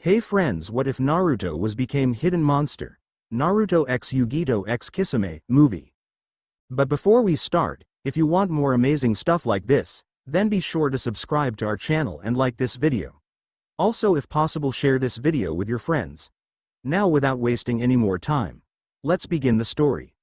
Hey friends, what if Naruto was became hidden monster? Naruto x Yugito x Kisame movie. But before we start, if you want more amazing stuff like this, then be sure to subscribe to our channel and like this video. Also, if possible, share this video with your friends. Now, without wasting any more time, let's begin the story.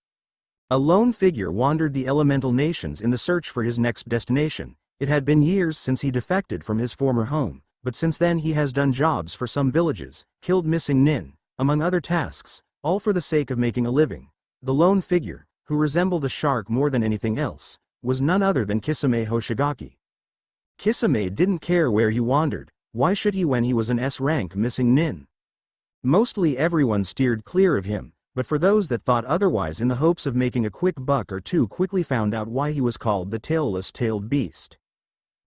A lone figure wandered the elemental nations in the search for his next destination. It had been years since he defected from his former home, but since then he has done jobs for some villages, killed missing nin, among other tasks, all for the sake of making a living. The lone figure, who resembled a shark more than anything else, was none other than Kisame Hoshigaki. Kisame didn't care where he wandered. Why should he when he was an S-rank missing nin? Mostly everyone steered clear of him, but for those that thought otherwise in the hopes of making a quick buck or two quickly found out why he was called the tailless-tailed beast.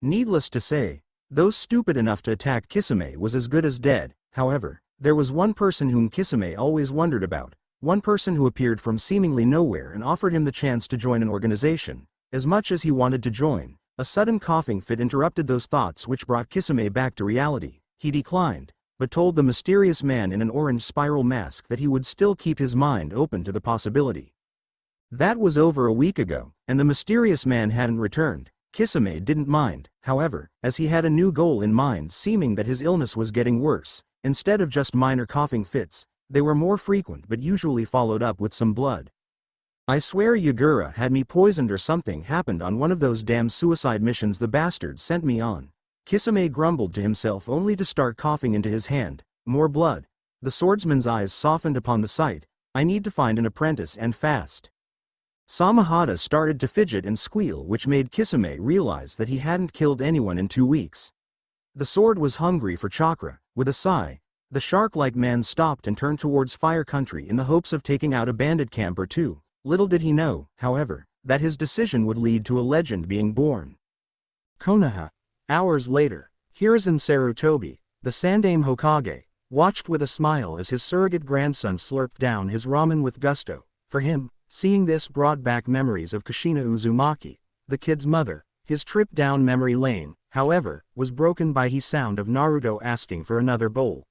Needless to say, those stupid enough to attack Kisame was as good as dead. However, there was one person whom Kisame always wondered about, one person who appeared from seemingly nowhere and offered him the chance to join an organization. As much as he wanted to join, a sudden coughing fit interrupted those thoughts which brought Kisame back to reality. He declined, but told the mysterious man in an orange spiral mask that he would still keep his mind open to the possibility. That was over a week ago, and the mysterious man hadn't returned. Kisame didn't mind, however, as he had a new goal in mind, seeming that his illness was getting worse. Instead of just minor coughing fits, they were more frequent but usually followed up with some blood. I swear Yagura had me poisoned or something happened on one of those damn suicide missions the bastard sent me on. Kisame grumbled to himself only to start coughing into his hand. More blood. The swordsman's eyes softened upon the sight. I need to find an apprentice and fast. Samahata started to fidget and squeal, which made Kisame realize that he hadn't killed anyone in 2 weeks. The sword was hungry for chakra. With a sigh, the shark-like man stopped and turned towards Fire Country in the hopes of taking out a bandit camp or two. Little did he know, however, that his decision would lead to a legend being born. Konoha. Hours later, Hiruzen Sarutobi, the Sandaime Hokage, watched with a smile as his surrogate grandson slurped down his ramen with gusto. For him, seeing this brought back memories of Kushina Uzumaki, the kid's mother. His trip down memory lane, however, was broken by the sound of Naruto asking for another bowl.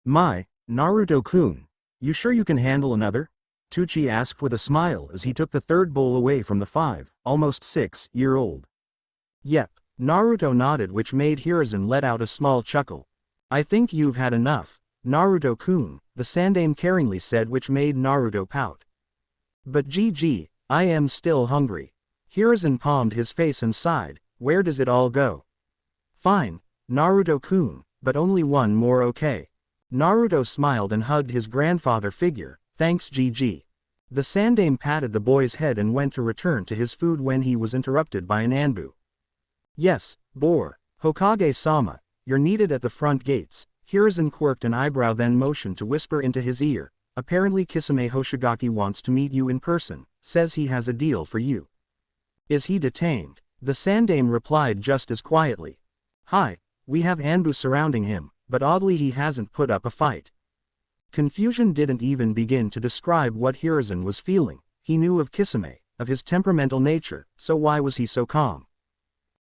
"My, Naruto-kun, you sure you can handle another?" Teuchi asked with a smile as he took the third bowl away from the almost 6-year-old. "Yep," Naruto nodded, which made Hiruzen let out a small chuckle. "I think you've had enough, Naruto-kun," the Sandaime caringly said, which made Naruto pout. "But GG, I am still hungry." Hiruzen palmed his face and sighed. "Where does it all go?" "Fine, Naruto-kun, but only one more, okay?" Naruto smiled and hugged his grandfather figure. "Thanks GG." The Sandaime patted the boy's head and went to return to his food when he was interrupted by an Anbu. "Yes, Boar, Hokage-sama, you're needed at the front gates." Hiruzen quirked an eyebrow, then motioned to whisper into his ear. "Apparently Kisame Hoshigaki wants to meet you in person, says he has a deal for you." "Is he detained?" The Sandaime replied just as quietly. "Hi, we have Anbu surrounding him, but oddly he hasn't put up a fight." Confusion didn't even begin to describe what Hiruzen was feeling. He knew of Kisame, of his temperamental nature, so why was he so calm?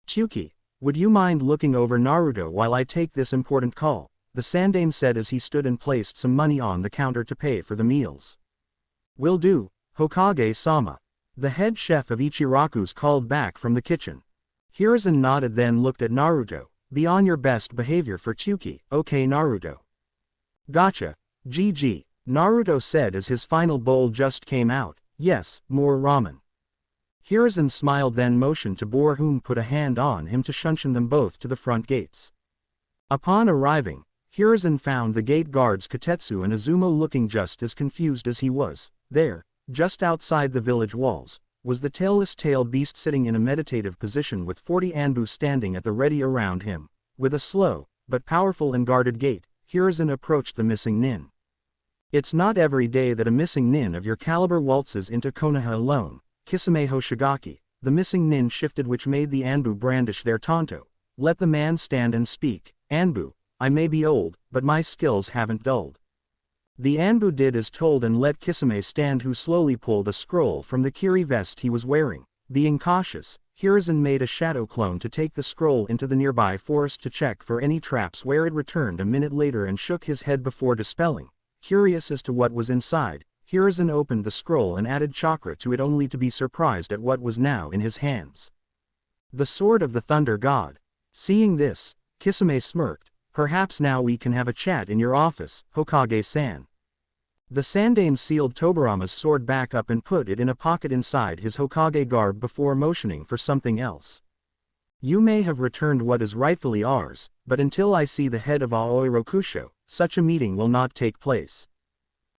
"Chuki, would you mind looking over Naruto while I take this important call?" the Sandaime said as he stood and placed some money on the counter to pay for the meals. "Will do, Hokage-sama." The head chef of Ichiraku's called back from the kitchen. Hiruzen nodded, then looked at Naruto. "Be on your best behavior for Chuki, okay Naruto?" "Gotcha, GG," Naruto said as his final bowl just came out. "Yes, more ramen." Hiruzen smiled, then motioned to Boar, whom put a hand on him to shuntion them both to the front gates. Upon arriving, Hiruzen found the gate guards Kotetsu and Azuma looking just as confused as he was. There, just outside the village walls, was the tailless-tailed beast sitting in a meditative position with 40 Anbu standing at the ready around him. With a slow, but powerful and guarded gait, Hiruzen approached the missing nin. It's not every day that a missing nin of your caliber waltzes into Konoha alone. Kisame Hoshigaki, the missing nin shifted, which made the Anbu brandish their tanto. "Let the man stand and speak, Anbu. I may be old, but my skills haven't dulled." The Anbu did as told and let Kisame stand, who slowly pulled a scroll from the kiri vest he was wearing. Being cautious, Hiruzen made a shadow clone to take the scroll into the nearby forest to check for any traps, where it returned a minute later and shook his head before dispelling. Curious as to what was inside, Hiruzen opened the scroll and added chakra to it, only to be surprised at what was now in his hands. The sword of the Thunder God. Seeing this, Kisame smirked. Perhaps now we can have a chat in your office, Hokage-san. The Sandame sealed Tobirama's sword back up and put it in a pocket inside his Hokage garb before motioning for something else. You may have returned what is rightfully ours, but until I see the head of Aoi Rokusho, such a meeting will not take place.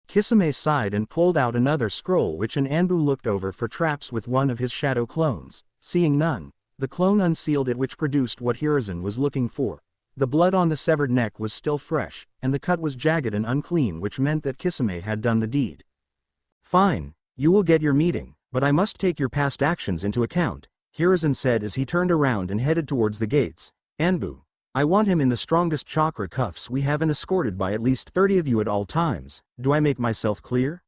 Kisame sighed and pulled out another scroll which an Anbu looked over for traps with one of his shadow clones. Seeing none, the clone unsealed it, which produced what Hiruzen was looking for. The blood on the severed neck was still fresh, and the cut was jagged and unclean, which meant that Kisame had done the deed. Fine, you will get your meeting, but I must take your past actions into account, Hiruzen said as he turned around and headed towards the gates. Anbu, I want him in the strongest chakra cuffs we have and escorted by at least 30 of you at all times. Do I make myself clear?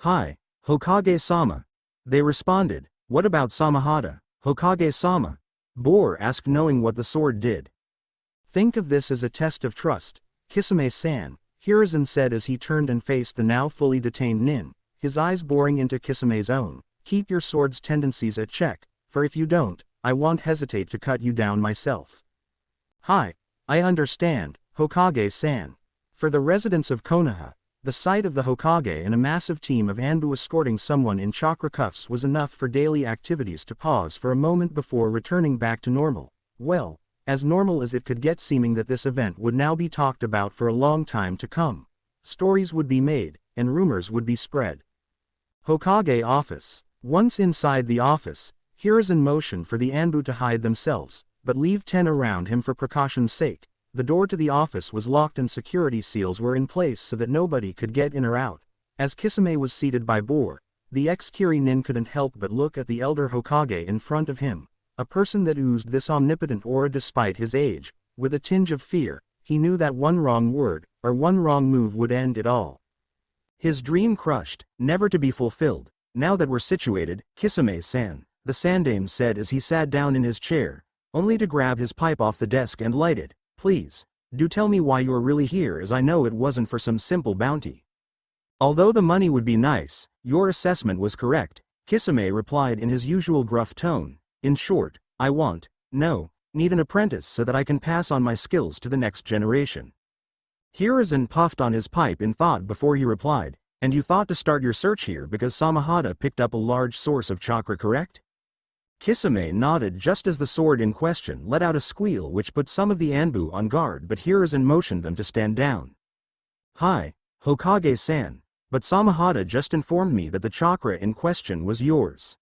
Hi, Hokage-sama. They responded. What about Samahada, Hokage-sama? Boar asked, knowing what the sword did. Think of this as a test of trust, Kisame-san, Hiruzen said as he turned and faced the now fully detained Nin, his eyes boring into Kisame's own. Keep your sword's tendencies at check, for if you don't, I won't hesitate to cut you down myself. Hi, I understand, Hokage-san. For the residents of Konoha, the sight of the Hokage and a massive team of Anbu escorting someone in chakra cuffs was enough for daily activities to pause for a moment before returning back to normal. Well, as normal as it could get, seeming that this event would now be talked about for a long time to come. Stories would be made, and rumors would be spread. Hokage office. Once inside the office, Hiruzen motioned for the Anbu to hide themselves, but leave 10 around him for precaution's sake. The door to the office was locked and security seals were in place so that nobody could get in or out. As Kisame was seated by Boar, the ex-Kiri Nin couldn't help but look at the elder Hokage in front of him. A person that oozed this omnipotent aura despite his age. With a tinge of fear, he knew that one wrong word, or one wrong move would end it all. His dream crushed, never to be fulfilled. Now that we're situated, Kisame-san, the Sandame said as he sat down in his chair, only to grab his pipe off the desk and light it. Please, do tell me why you are really here, as I know it wasn't for some simple bounty. Although the money would be nice, your assessment was correct, Kisame replied in his usual gruff tone. In short, I need an apprentice so that I can pass on my skills to the next generation. Hiruzen puffed on his pipe in thought before he replied, and you thought to start your search here because Samahada picked up a large source of chakra, correct? Kisame nodded just as the sword in question let out a squeal which put some of the Anbu on guard, but Hiruzen motioned them to stand down. Hi, Hokage-san, but Samahada just informed me that the chakra in question was yours.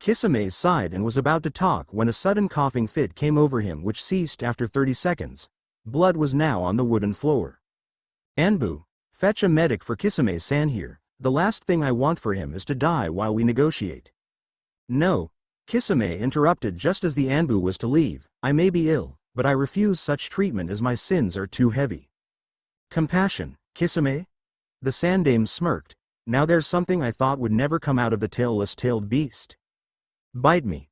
Kisame sighed and was about to talk when a sudden coughing fit came over him, which ceased after 30 seconds. Blood was now on the wooden floor. Anbu, fetch a medic for Kisame-san here. The last thing I want for him is to die while we negotiate. No, Kisame interrupted just as the Anbu was to leave. I may be ill, but I refuse such treatment as my sins are too heavy. Compassion, Kisame? The Sandame smirked. Now there's something I thought would never come out of the tailless-tailed beast. Bite me.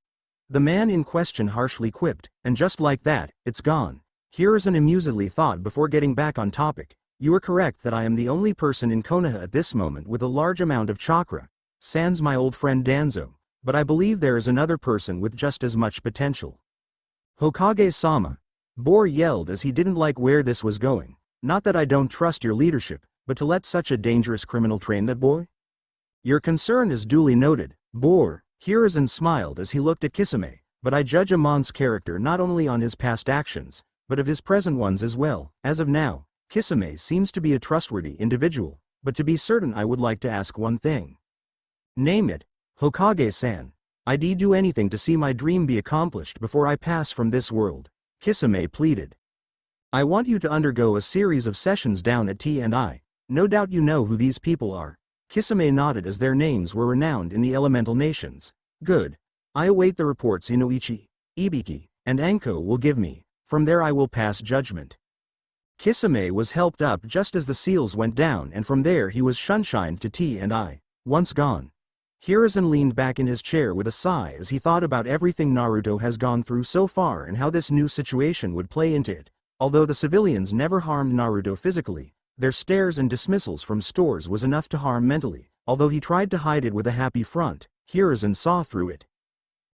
The man in question harshly quipped, and just like that, it's gone. Hiruzen amusedly thought before getting back on topic. You are correct that I am the only person in Konoha at this moment with a large amount of chakra, sans my old friend Danzo, but I believe there is another person with just as much potential. Hokage-sama, Boar yelled as he didn't like where this was going. Not that I don't trust your leadership, but to let such a dangerous criminal train that boy? Your concern is duly noted, Boar. Hiruzen smiled as he looked at Kisame, but I judge a man's character not only on his past actions, but of his present ones as well. As of now, Kisame seems to be a trustworthy individual, but to be certain I would like to ask one thing. Name it, Hokage-san. I'd do anything to see my dream be accomplished before I pass from this world, Kisame pleaded. I want you to undergo a series of sessions down at T&I. No doubt you know who these people are. Kisame nodded as their names were renowned in the elemental nations. Good. I await the reports Inoichi, Ibiki, and Anko will give me. From there I will pass judgment. Kisame was helped up just as the seals went down, and from there he was shunshined to T&I. Once gone, Hiruzen leaned back in his chair with a sigh as he thought about everything Naruto has gone through so far and how this new situation would play into it. Although the civilians never harmed Naruto physically, their stares and dismissals from stores was enough to harm mentally. Although he tried to hide it with a happy front, Hiruzen saw through it.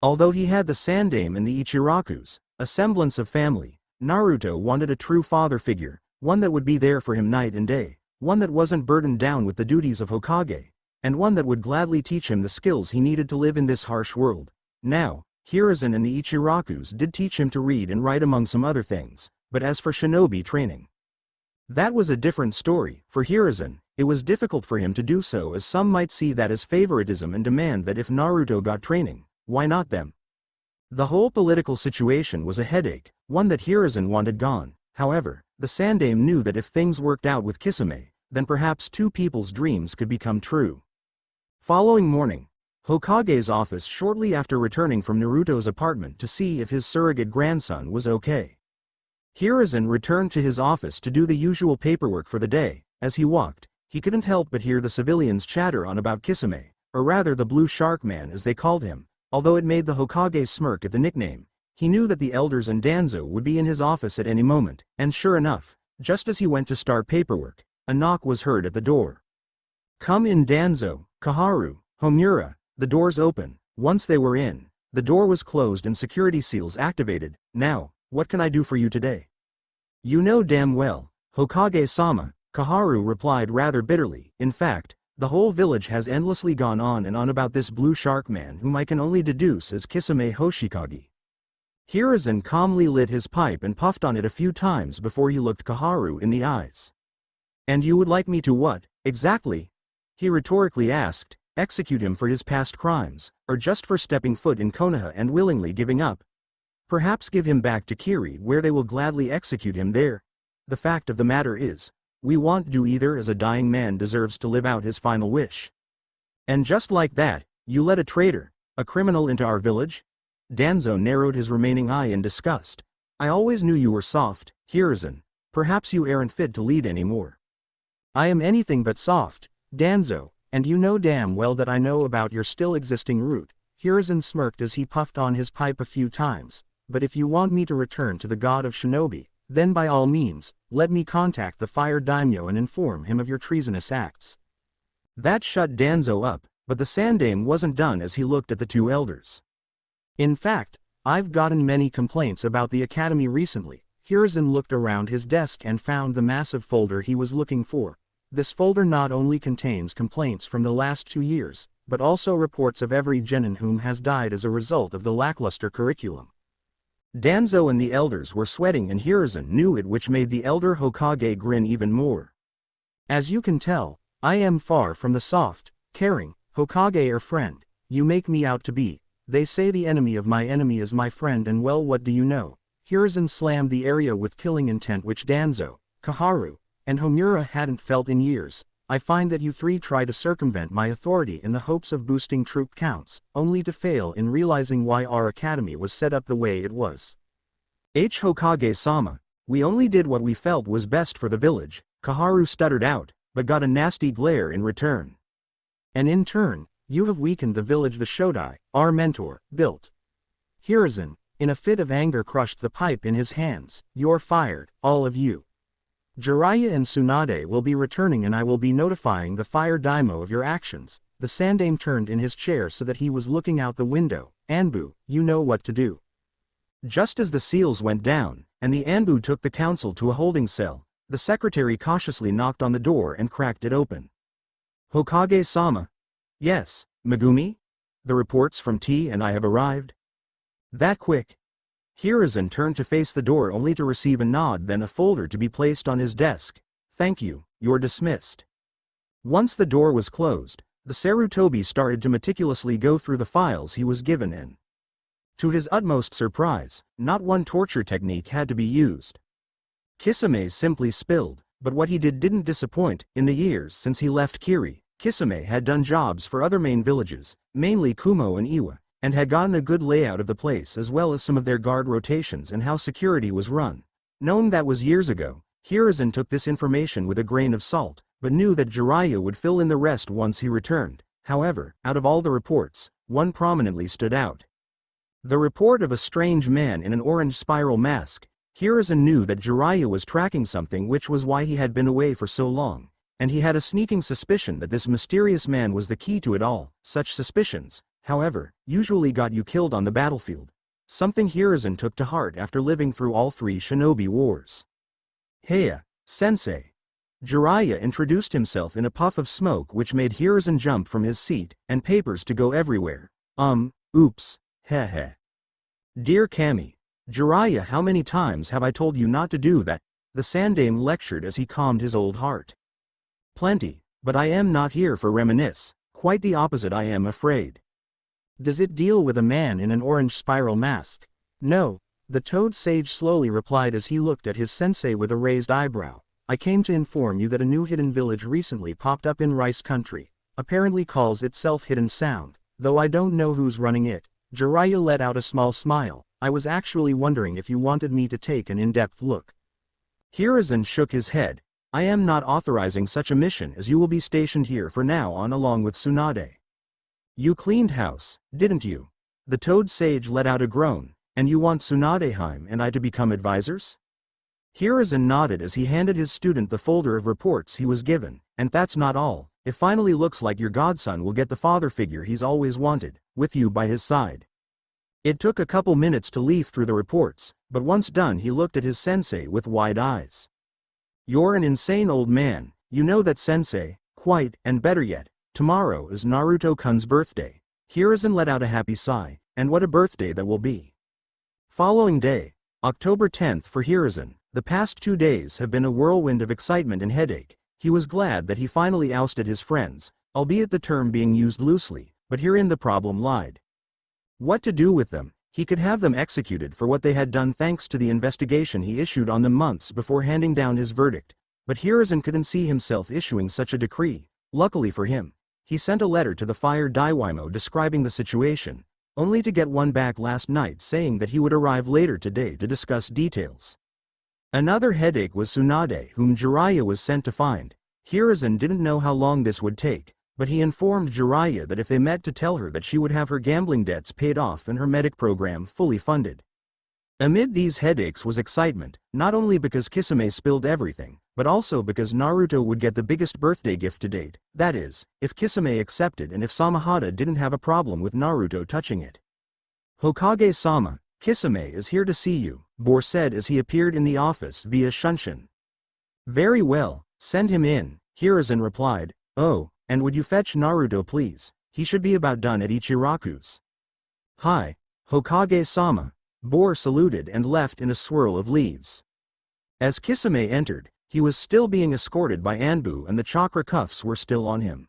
Although he had the Sandaime and the Ichirakus, a semblance of family, Naruto wanted a true father figure, one that would be there for him night and day, one that wasn't burdened down with the duties of Hokage, and one that would gladly teach him the skills he needed to live in this harsh world. Now, Hiruzen and the Ichirakus did teach him to read and write among some other things, but as for shinobi training, that was a different story. For Hiruzen, it was difficult for him to do so, as some might see that as favoritism and demand that if Naruto got training, why not them? The whole political situation was a headache, one that Hiruzen wanted gone. However, the Sandaime knew that if things worked out with Kisame, then perhaps two people's dreams could become true. Following morning, Hokage's office shortly after returning from Naruto's apartment to see if his surrogate grandson was okay. Hiruzen returned to his office to do the usual paperwork for the day. As he walked, he couldn't help but hear the civilians chatter on about Kisame, or rather the Blue Shark Man as they called him. Although it made the Hokage smirk at the nickname, he knew that the elders and Danzo would be in his office at any moment, and sure enough, just as he went to start paperwork, a knock was heard at the door. "Come in, Danzo, Kaharu, Homura." The doors open. Once they were in, the door was closed and security seals activated. "Now, what can I do for you today?" "You know damn well, Hokage-sama," Kaharu replied rather bitterly. "In fact, the whole village has endlessly gone on and on about this Blue Shark Man whom I can only deduce as Kisame Hoshikage." Hiruzen calmly lit his pipe and puffed on it a few times before he looked Kaharu in the eyes. "And you would like me to what, exactly?" he rhetorically asked. Execute him for his past crimes, or just for stepping foot in Konoha and willingly giving up? Perhaps give him back to Kiri where they will gladly execute him there? The fact of the matter is, we won't do either, as a dying man deserves to live out his final wish. And just like that, you let a traitor, a criminal into our village? Danzo narrowed his remaining eye in disgust. "I always knew you were soft, Hiruzen. Perhaps you aren't fit to lead anymore." "I am anything but soft, Danzo, and you know damn well that I know about your still existing route." Hiruzen smirked as he puffed on his pipe a few times. "But if you want me to return to the god of shinobi, then by all means, let me contact the Fire Daimyo and inform him of your treasonous acts." That shut Danzo up, but the Sandaime wasn't done as he looked at the two elders. "In fact, I've gotten many complaints about the academy recently." Hiruzen looked around his desk and found the massive folder he was looking for. This folder not only contains complaints from the last 2 years, but also reports of every genin whom has died as a result of the lackluster curriculum. Danzo and the elders were sweating, and Hiruzen knew it, which made the elder Hokage grin even more. "As you can tell, I am far from the soft, caring, Hokage or friend you make me out to be. They say the enemy of my enemy is my friend, and well, what do you know?" Hiruzen slammed the area with killing intent which Danzo, Kaharu, and Homura hadn't felt in years. "I find that you three try to circumvent my authority in the hopes of boosting troop counts, only to fail in realizing why our academy was set up the way it was." Hokage-sama, we only did what we felt was best for the village," Kaharu stuttered out, but got a nasty glare in return. "And in turn, you have weakened the village the Shodai, our mentor, built." Hiruzen, in a fit of anger, crushed the pipe in his hands. "You're fired, all of you. Jiraiya and Tsunade will be returning, and I will be notifying the Fire Daimyo of your actions." The Sandaime turned in his chair so that he was looking out the window. "Anbu, you know what to do." Just as the seals went down, and the Anbu took the council to a holding cell, the secretary cautiously knocked on the door and cracked it open. "Hokage-sama?" "Yes, Megumi? The reports from T and I have arrived." "That quick?" Hiruzen turned to face the door only to receive a nod, then a folder to be placed on his desk. "Thank you, you're dismissed." Once the door was closed, the Sarutobi started to meticulously go through the files he was given in. To his utmost surprise, not one torture technique had to be used. Kisame simply spilled, but what he did didn't disappoint. In the years since he left Kiri, Kisame had done jobs for other main villages, mainly Kumo and Iwa, and had gotten a good layout of the place as well as some of their guard rotations and how security was run. Knowing that was years ago, Hiruzen took this information with a grain of salt, but knew that Jiraiya would fill in the rest once he returned. However, out of all the reports, one prominently stood out. The report of a strange man in an orange spiral mask. Hiruzen knew that Jiraiya was tracking something, which was why he had been away for so long, and he had a sneaking suspicion that this mysterious man was the key to it all. Such suspicions, however, usually got you killed on the battlefield. Something Hiruzen took to heart after living through all 3 shinobi wars. Heya, sensei. Jiraiya introduced himself in a puff of smoke which made Hiruzen jump from his seat, and papers to go everywhere. Oops, heh. Dear Kami. Jiraiya, how many times have I told you not to do that? The Sandaime lectured as he calmed his old heart. Plenty, but I am not here for reminisce, quite the opposite, I am afraid. Does it deal with a man in an orange spiral mask? No, the Toad Sage slowly replied as he looked at his sensei with a raised eyebrow. I came to inform you that a new hidden village recently popped up in Rice Country, apparently calls itself Hidden Sound, though I don't know who's running it. Jiraiya let out a small smile. I was actually wondering if you wanted me to take an in-depth look. Hiruzen shook his head. I am not authorizing such a mission, as you will be stationed here for now on along with Tsunade. You cleaned house, didn't you? The Toad Sage let out a groan. And you want Tsunadeheim and I to become advisors? Hiruzen nodded as he handed his student the folder of reports he was given. And that's not all. It finally looks like your godson will get the father figure he's always wanted, with you by his side. It took a couple minutes to leaf through the reports, but once done he looked at his sensei with wide eyes. You're an insane old man, you know that, sensei? Quite, and better yet, tomorrow is Naruto-kun's birthday. Hiruzen let out a happy sigh, and what a birthday that will be. Following day, October 10th for Hiruzen. The past 2 days have been a whirlwind of excitement and headache. He was glad that he finally ousted his friends, albeit the term being used loosely, but herein the problem lied. What to do with them? He could have them executed for what they had done thanks to the investigation he issued on them months before handing down his verdict, but Hiruzen couldn't see himself issuing such a decree. Luckily for him, he sent a letter to the Fire Daimyo describing the situation, only to get one back last night saying that he would arrive later today to discuss details. Another headache was Tsunade, whom Jiraiya was sent to find. Hiruzen didn't know how long this would take, but he informed Jiraiya that if they met to tell her that she would have her gambling debts paid off and her medic program fully funded. Amid these headaches was excitement, not only because Kisame spilled everything, but also because Naruto would get the biggest birthday gift to date, that is, if Kisame accepted and if Samahata didn't have a problem with Naruto touching it. Hokage-sama, Kisame is here to see you, Bor said as he appeared in the office via Shunshin. Very well, send him in, Hiruzen replied. Oh, and would you fetch Naruto please? He should be about done at Ichiraku's. Hi, Hokage-sama. Bor saluted and left in a swirl of leaves. As Kisame entered, he was still being escorted by Anbu and the chakra cuffs were still on him.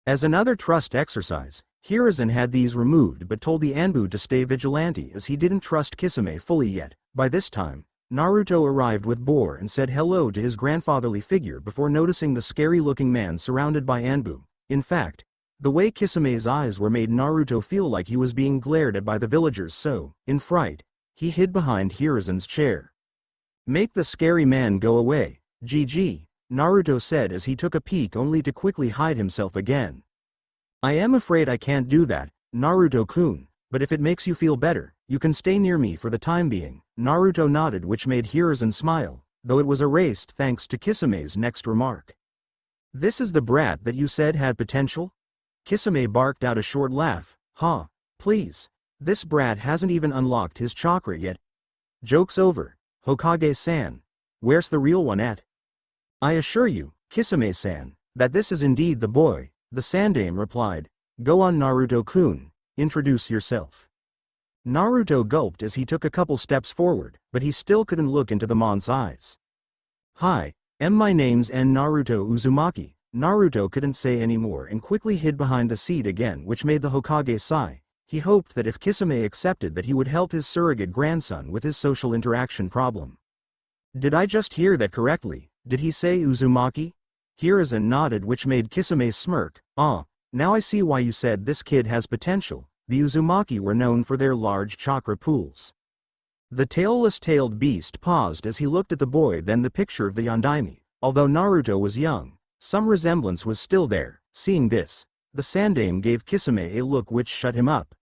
As another trust exercise, Hiruzen had these removed but told the Anbu to stay vigilante as he didn't trust Kisame fully yet. By this time, Naruto arrived with Bor and said hello to his grandfatherly figure before noticing the scary-looking man surrounded by Anbu. In fact, the way Kisame's eyes were made Naruto feel like he was being glared at by the villagers, so, in fright, he hid behind Hiruzen's chair. Make the scary man go away, GG, Naruto said as he took a peek only to quickly hide himself again. I am afraid I can't do that, Naruto-kun, but if it makes you feel better, you can stay near me for the time being. Naruto nodded, which made Hiruzen smile, though it was erased thanks to Kisame's next remark. This is the brat that you said had potential? Kisame barked out a short laugh. Ha, please. This brat hasn't even unlocked his chakra yet. Joke's over, Hokage-san. Where's the real one at? I assure you, Kisame-san, that this is indeed the boy, the Sandaime replied. Go on, Naruto-kun, introduce yourself. Naruto gulped as he took a couple steps forward, but he still couldn't look into the man's eyes. Hi, my name's Naruto Uzumaki. Naruto couldn't say any more and quickly hid behind the seat again, which made the Hokage sigh. He hoped that if Kisame accepted that he would help his surrogate grandson with his social interaction problem. Did I just hear that correctly? Did he say Uzumaki? Hiruzen nodded, which made Kisame smirk. Ah, now I see why you said this kid has potential. The Uzumaki were known for their large chakra pools. The tailless-tailed beast paused as he looked at the boy, then the picture of the Yondaime. Although Naruto was young, some resemblance was still there. Seeing this, The Sandaime gave Kisame a look which shut him up.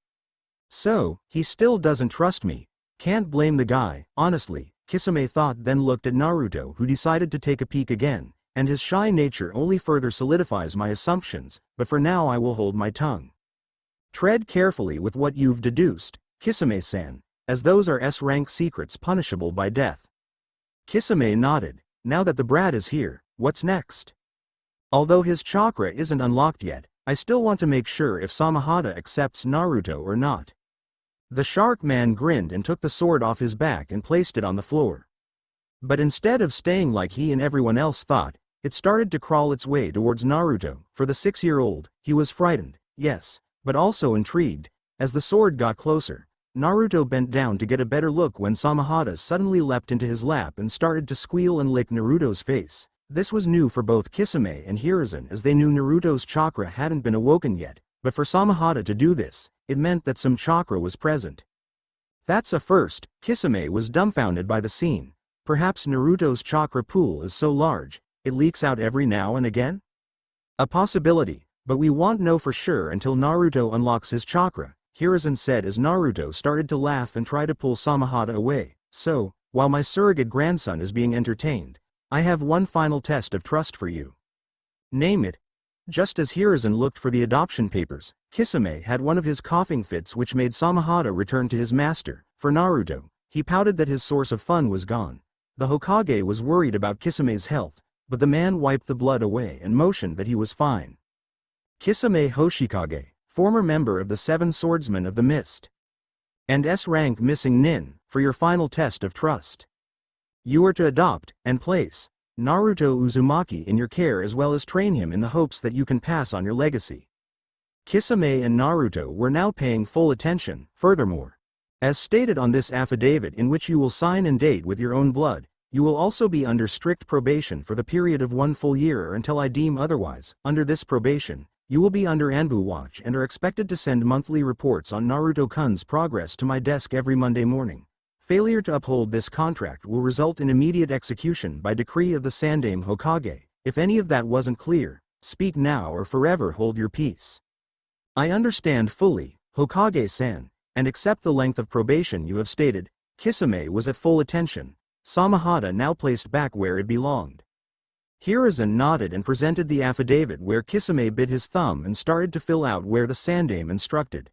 So, he still doesn't trust me. Can't blame the guy, honestly, Kisame thought, then looked at Naruto, who decided to take a peek again, and his shy nature only further solidifies my assumptions, but for now I will hold my tongue. Tread carefully with what you've deduced, Kisame-san, as those are S-rank secrets punishable by death. Kisame nodded. Now that the brat is here, what's next? Although his chakra isn't unlocked yet, I still want to make sure if Samahata accepts Naruto or not. The shark man grinned and took the sword off his back and placed it on the floor. But instead of staying like he and everyone else thought, it started to crawl its way towards Naruto. For the 6-year-old, he was frightened, yes, but also intrigued. As the sword got closer, Naruto bent down to get a better look when Samahata suddenly leapt into his lap and started to squeal and lick Naruto's face. This was new for both Kisame and Hiruzen, as they knew Naruto's chakra hadn't been awoken yet, but for Samahata to do this, it meant that some chakra was present. That's a first. Kisame was dumbfounded by the scene. Perhaps Naruto's chakra pool is so large, it leaks out every now and again? A possibility, but we won't know for sure until Naruto unlocks his chakra, Hiruzen said as Naruto started to laugh and try to pull Samahata away. So, while my surrogate grandson is being entertained, I have one final test of trust for you. Name it. Just as Hiruzen looked for the adoption papers, Kisame had one of his coughing fits which made Samahata return to his master. For Naruto, he pouted that his source of fun was gone. The Hokage was worried about Kisame's health, but the man wiped the blood away and motioned that he was fine. Kisame Hoshikage, former member of the 7 Swordsmen of the Mist. And S-rank missing nin, for your final test of trust. You are to adopt, and place, Naruto Uzumaki in your care as well as train him in the hopes that you can pass on your legacy. Kisame and Naruto were now paying full attention. Furthermore, as stated on this affidavit in which you will sign and date with your own blood, you will also be under strict probation for the period of 1 full year or until I deem otherwise. Under this probation, you will be under Anbu watch and are expected to send monthly reports on Naruto-kun's progress to my desk every Monday morning. Failure to uphold this contract will result in immediate execution by decree of the Sandaime Hokage. If any of that wasn't clear, speak now or forever hold your peace. I understand fully, Hokage-san, and accept the length of probation you have stated. Kisame was at full attention. Samahata now placed back where it belonged. Hiruzen nodded and presented the affidavit where Kisame bit his thumb and started to fill out where the Sandaime instructed.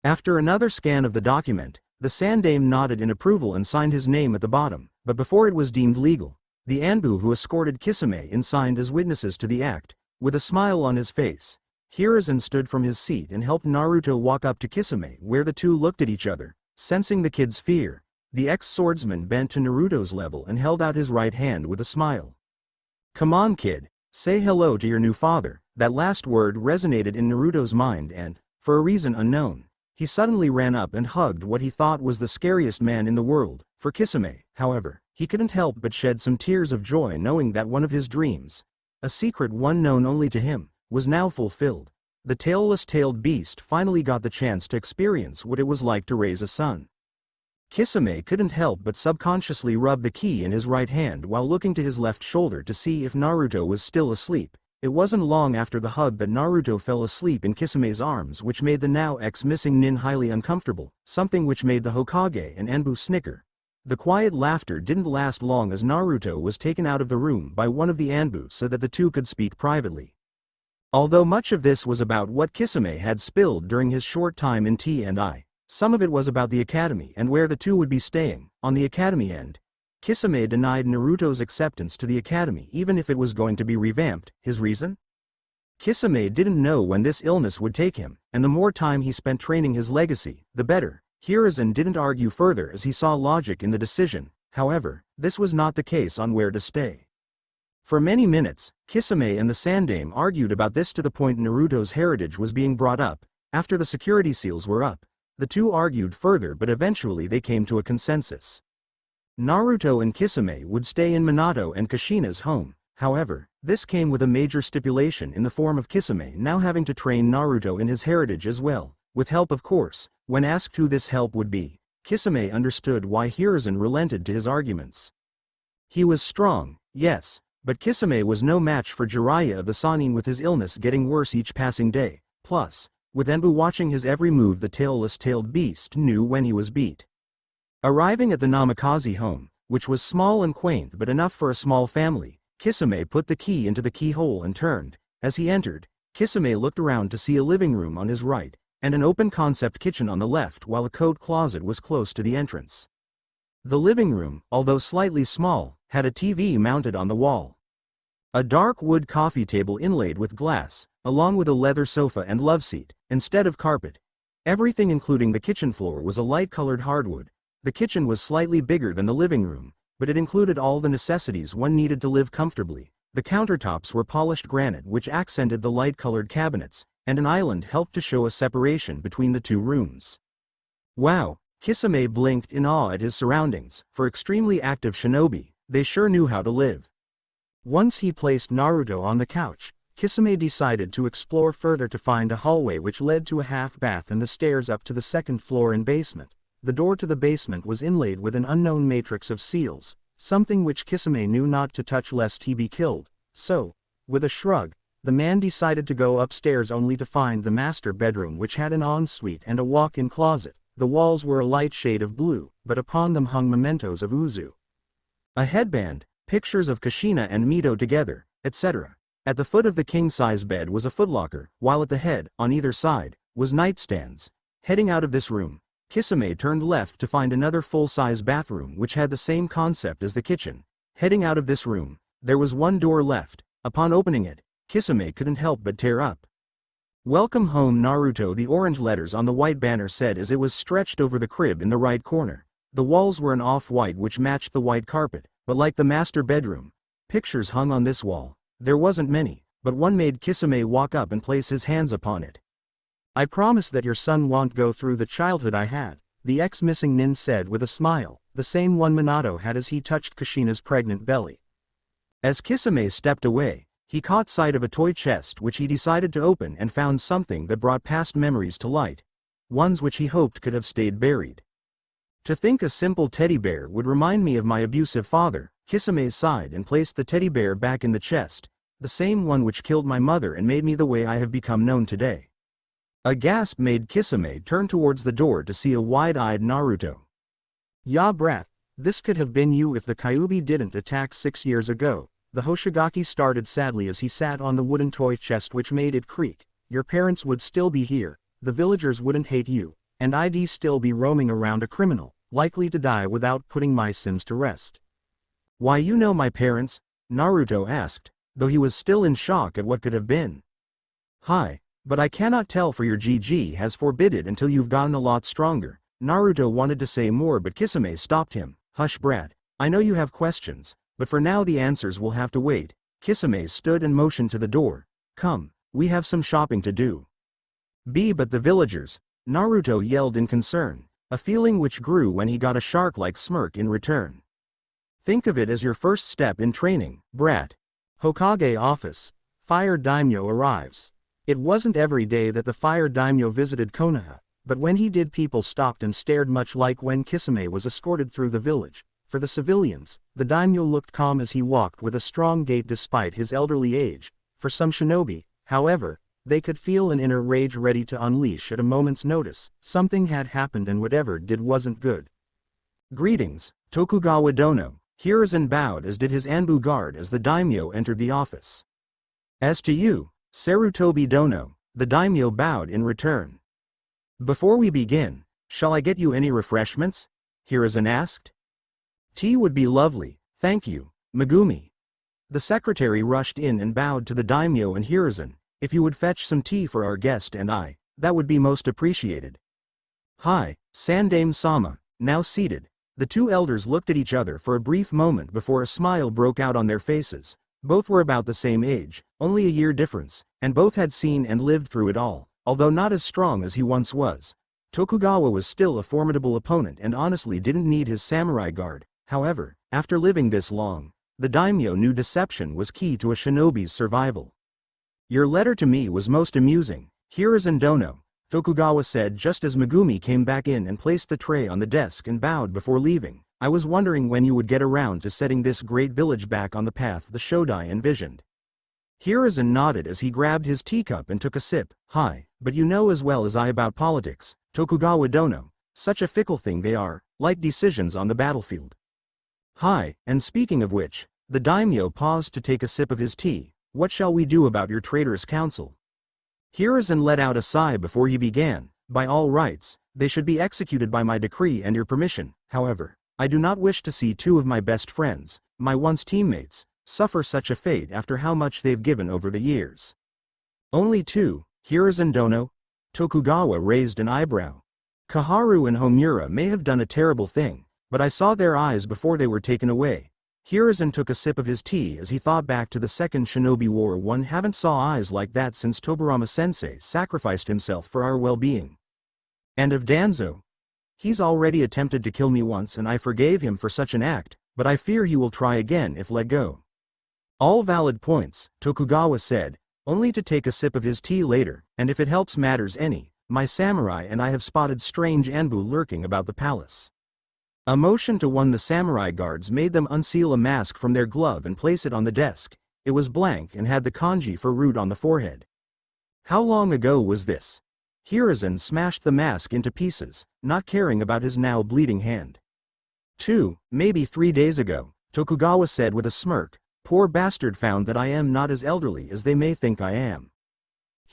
After another scan of the document, the Sandaime nodded in approval and signed his name at the bottom, but before it was deemed legal, the Anbu who escorted Kisame in signed as witnesses to the act. With a smile on his face, Hiruzen stood from his seat and helped Naruto walk up to Kisame, where the two looked at each other. Sensing the kid's fear, the ex-swordsman bent to Naruto's level and held out his right hand with a smile. Come on kid, say hello to your new father. That last word resonated in Naruto's mind and, for a reason unknown, he suddenly ran up and hugged what he thought was the scariest man in the world. For Kisame, however, he couldn't help but shed some tears of joy knowing that one of his dreams, a secret one known only to him, was now fulfilled. The tailless-tailed beast finally got the chance to experience what it was like to raise a son. Kisame couldn't help but subconsciously rub the key in his right hand while looking to his left shoulder to see if Naruto was still asleep. It wasn't long after the hug that Naruto fell asleep in Kisame's arms, which made the now ex-missing nin highly uncomfortable, something which made the Hokage and Anbu snicker. The quiet laughter didn't last long as Naruto was taken out of the room by one of the Anbu so that the two could speak privately. Although much of this was about what Kisame had spilled during his short time in T&I, some of it was about the academy and where the two would be staying. On the academy end, Kisame denied Naruto's acceptance to the academy even if it was going to be revamped. His reason? Kisame didn't know when this illness would take him, and the more time he spent training his legacy, the better. Hiruzen didn't argue further as he saw logic in the decision. However, this was not the case on where to stay. For many minutes, Kisame and the Sandaime argued about this to the point Naruto's heritage was being brought up. After the security seals were up, the two argued further but eventually they came to a consensus. Naruto and Kisame would stay in Minato and Kushina's home. However, this came with a major stipulation in the form of Kisame now having to train Naruto in his heritage as well, with help of course. When asked who this help would be, Kisame understood why Hiruzen relented to his arguments. He was strong, yes, But Kisame was no match for Jiraiya of the Sannin, with his illness getting worse each passing day. Plus, with Enbu watching his every move, the tailless-tailed beast knew when he was beat. Arriving at the Namikaze home, which was small and quaint but enough for a small family, Kisame put the key into the keyhole and turned. As he entered, Kisame looked around to see a living room on his right, and an open-concept kitchen on the left, while a coat closet was close to the entrance. The living room, although slightly small, had a TV mounted on the wall. A dark wood coffee table inlaid with glass, along with a leather sofa and loveseat, instead of carpet. Everything including the kitchen floor was a light-colored hardwood. The kitchen was slightly bigger than the living room, but it included all the necessities one needed to live comfortably. The countertops were polished granite which accented the light-colored cabinets, and an island helped to show a separation between the two rooms. Wow! Kisame blinked in awe at his surroundings. For extremely active shinobi, they sure knew how to live. Once he placed Naruto on the couch, Kisame decided to explore further to find a hallway which led to a half-bath and the stairs up to the second floor and basement. The door to the basement was inlaid with an unknown matrix of seals, something which Kisame knew not to touch lest he be killed. So, with a shrug, the man decided to go upstairs only to find the master bedroom, which had an ensuite and a walk-in closet. The walls were a light shade of blue, but upon them hung mementos of Uzu. A headband, pictures of Kushina and Mito together, etc. At the foot of the king-size bed was a footlocker, while at the head, on either side, was nightstands. Heading out of this room, Kisame turned left to find another full-size bathroom which had the same concept as the kitchen. Heading out of this room, there was one door left. Upon opening it, Kisame couldn't help but tear up. "Welcome home, Naruto," the orange letters on the white banner said as it was stretched over the crib in the right corner. The walls were an off-white which matched the white carpet, but like the master bedroom, pictures hung on this wall. There wasn't many, but one made Kisame walk up and place his hands upon it. "I promise that your son won't go through the childhood I had," the ex-missing nin said with a smile, the same one Minato had as he touched Kushina's pregnant belly. As Kisame stepped away, he caught sight of a toy chest which he decided to open and found something that brought past memories to light, ones which he hoped could have stayed buried. "To think a simple teddy bear would remind me of my abusive father," Kisame sighed and placed the teddy bear back in the chest, "the same one which killed my mother and made me the way I have become known today." A gasp made Kisame turn towards the door to see a wide-eyed Naruto. "Ya brat, this could have been you if the Kyuubi didn't attack 6 years ago," the Hoshigaki started sadly as he sat on the wooden toy chest which made it creak. "Your parents would still be here, the villagers wouldn't hate you, and I'd still be roaming around a criminal, likely to die without putting my sins to rest." "Why, you know my parents?" Naruto asked, though he was still in shock at what could have been. "Hi, but I cannot tell, for your GG has forbidden until you've gotten a lot stronger." Naruto wanted to say more but Kisame stopped him. "Hush brat, I know you have questions, but for now the answers will have to wait." Kisame stood and motioned to the door. "Come, we have some shopping to do." But the villagers," Naruto yelled in concern, a feeling which grew when he got a shark-like smirk in return. "Think of it as your first step in training, brat." Hokage office. Fire Daimyo arrives. It wasn't every day that the Fire Daimyo visited Konoha, but when he did people stopped and stared, much like when Kisame was escorted through the village. For the civilians, the Daimyo looked calm as he walked with a strong gait despite his elderly age. For some shinobi, however, they could feel an inner rage ready to unleash at a moment's notice. Something had happened and whatever did wasn't good. "Greetings, Tokugawa Dono," Hiruzen bowed, as did his Anbu guard as the Daimyo entered the office. "As to you, Sarutobi Dono," the Daimyo bowed in return. "Before we begin, shall I get you any refreshments?" Hiruzen asked. "Tea would be lovely, thank you, Megumi." The secretary rushed in and bowed to the Daimyo and Hiruzen. "If you would fetch some tea for our guest and I, that would be most appreciated." "Hi, Sandame-sama," now seated. The two elders looked at each other for a brief moment before a smile broke out on their faces. Both were about the same age, only a year difference, and both had seen and lived through it all. Although not as strong as he once was, Tokugawa was still a formidable opponent and honestly didn't need his samurai guard. However, after living this long, the Daimyo knew deception was key to a shinobi's survival. "Your letter to me was most amusing, Hiruzen Dono," Tokugawa said just as Megumi came back in and placed the tray on the desk and bowed before leaving. I was wondering when you would get around to setting this great village back on the path the Shodai envisioned. Hiruzen nodded as he grabbed his teacup and took a sip. Hi, but you know as well as I about politics, Tokugawa Dono, such a fickle thing they are, like decisions on the battlefield. Hi, and speaking of which, the daimyo paused to take a sip of his tea. What shall we do about your traitorous counsel? Hiruzen let out a sigh before he began. By all rights, they should be executed by my decree and your permission. However, I do not wish to see two of my best friends, my once teammates, suffer such a fate after how much they've given over the years. Only two, Hiruzen Dono? Tokugawa raised an eyebrow. Kaharu and Homura may have done a terrible thing, but I saw their eyes before they were taken away. Hiruzen took a sip of his tea as he thought back to the Second Shinobi War. One haven't saw eyes like that since Tobirama-sensei sacrificed himself for our well-being. And of Danzo? He's already attempted to kill me once and I forgave him for such an act, but I fear he will try again if let go. All valid points, Tokugawa said, only to take a sip of his tea later, and if it helps matters any, my samurai and I have spotted strange Anbu lurking about the palace. A motion to one the samurai guards made them unseal a mask from their glove and place it on the desk. It was blank and had the kanji for root on the forehead. How long ago was this? Hiruzen smashed the mask into pieces, not caring about his now bleeding hand. 2, maybe 3 days ago, Tokugawa said with a smirk. Poor bastard found that I am not as elderly as they may think I am.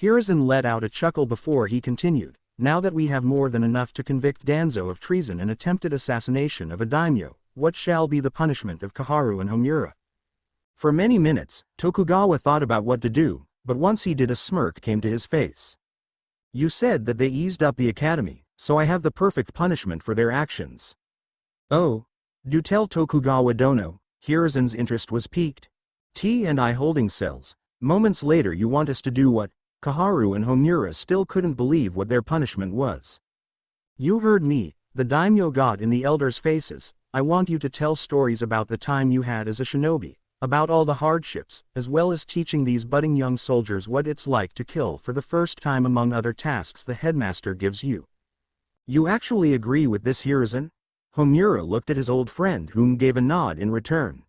Hiruzen let out a chuckle before he continued. Now that we have more than enough to convict Danzo of treason and attempted assassination of a daimyo, what shall be the punishment of Kaharu and Homura? For many minutes, Tokugawa thought about what to do, but once he did a smirk came to his face. You said that they eased up the academy, so I have the perfect punishment for their actions. Oh, do tell Tokugawa Dono. Hiruzen's interest was piqued. T and I holding cells. Moments later you want us to do what? Kaharu and Homura still couldn't believe what their punishment was. You heard me, the daimyo got in the elders' faces. I want you to tell stories about the time you had as a shinobi, about all the hardships, as well as teaching these budding young soldiers what it's like to kill for the first time among other tasks the headmaster gives you. You actually agree with this, Hiruzen? Homura looked at his old friend whom gave a nod in return.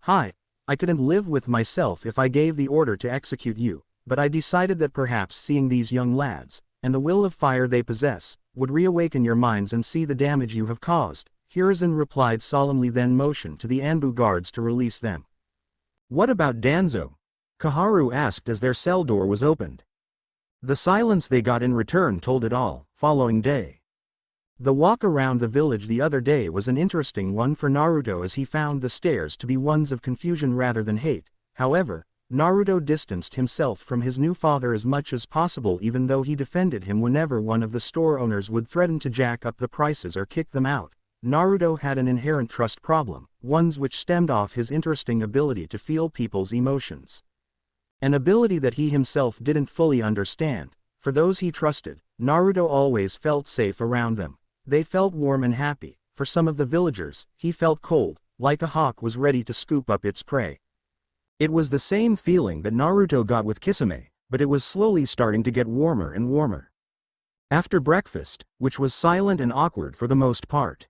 Hi, I couldn't live with myself if I gave the order to execute you, but I decided that perhaps seeing these young lads, and the will of fire they possess, would reawaken your minds and see the damage you have caused. Hiruzen replied solemnly, then motioned to the Anbu guards to release them. What about Danzo? Kaharu asked as their cell door was opened. The silence they got in return told it all. Following day. The walk around the village the other day was an interesting one for Naruto as he found the stairs to be ones of confusion rather than hate. However, Naruto distanced himself from his new father as much as possible, even though he defended him whenever one of the store owners would threaten to jack up the prices or kick them out. Naruto had an inherent trust problem, ones which stemmed off his interesting ability to feel people's emotions. An ability that he himself didn't fully understand. For those he trusted, Naruto always felt safe around them. They felt warm and happy. For some of the villagers, he felt cold, like a hawk was ready to scoop up its prey. It was the same feeling that Naruto got with Kisame, but it was slowly starting to get warmer and warmer. After breakfast, which was silent and awkward for the most part,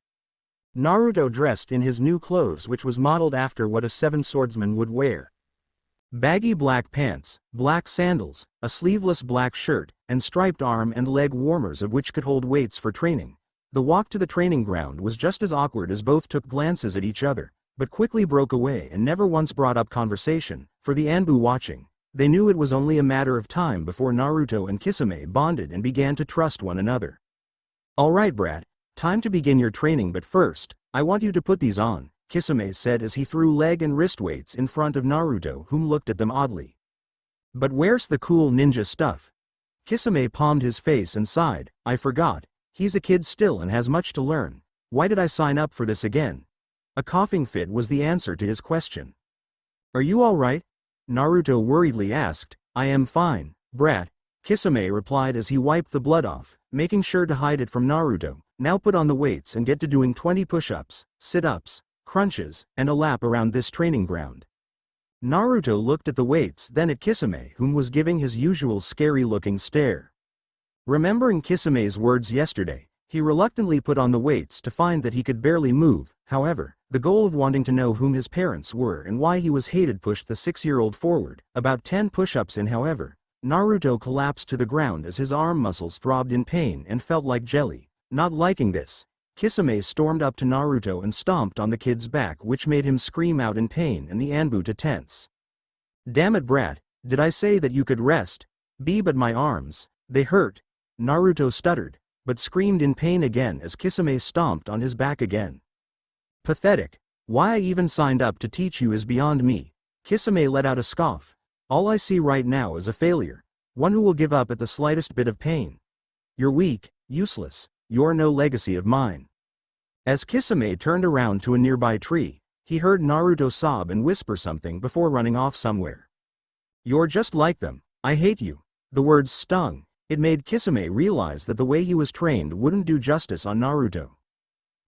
Naruto dressed in his new clothes, which was modeled after what a seven swordsman would wear. Baggy black pants, black sandals, a sleeveless black shirt, and striped arm and leg warmers of which could hold weights for training. The walk to the training ground was just as awkward as both took glances at each other, but quickly broke away and never once brought up conversation. For the Anbu watching, they knew it was only a matter of time before Naruto and Kisame bonded and began to trust one another. Alright brat, time to begin your training, but first, I want you to put these on, Kisame said as he threw leg and wrist weights in front of Naruto, whom looked at them oddly. But where's the cool ninja stuff? Kisame palmed his face and sighed. I forgot. He's a kid still and has much to learn. Why did I sign up for this again? A coughing fit was the answer to his question. Are you alright? Naruto worriedly asked. I am fine, brat, Kisame replied as he wiped the blood off, making sure to hide it from Naruto. Now put on the weights and get to doing 20 push-ups, sit-ups, crunches, and a lap around this training ground. Naruto looked at the weights, then at Kisame, whom was giving his usual scary-looking stare. Remembering Kisame's words yesterday, he reluctantly put on the weights to find that he could barely move. However, the goal of wanting to know whom his parents were and why he was hated pushed the 6-year-old forward. About 10 push-ups in, however, Naruto collapsed to the ground as his arm muscles throbbed in pain and felt like jelly. Not liking this, Kisame stormed up to Naruto and stomped on the kid's back, which made him scream out in pain and the Anbu to tense. "Damn it, brat, did I say that you could rest? But my arms, they hurt," Naruto stuttered, but screamed in pain again as Kisame stomped on his back again. "Pathetic. Why I even signed up to teach you is beyond me." Kisame let out a scoff. "All I see right now is a failure, one who will give up at the slightest bit of pain. You're weak, useless, you're no legacy of mine." As Kisame turned around to a nearby tree, he heard Naruto sob and whisper something before running off somewhere. "You're just like them, I hate you." The words stung. It made Kisame realize that the way he was trained wouldn't do justice on Naruto.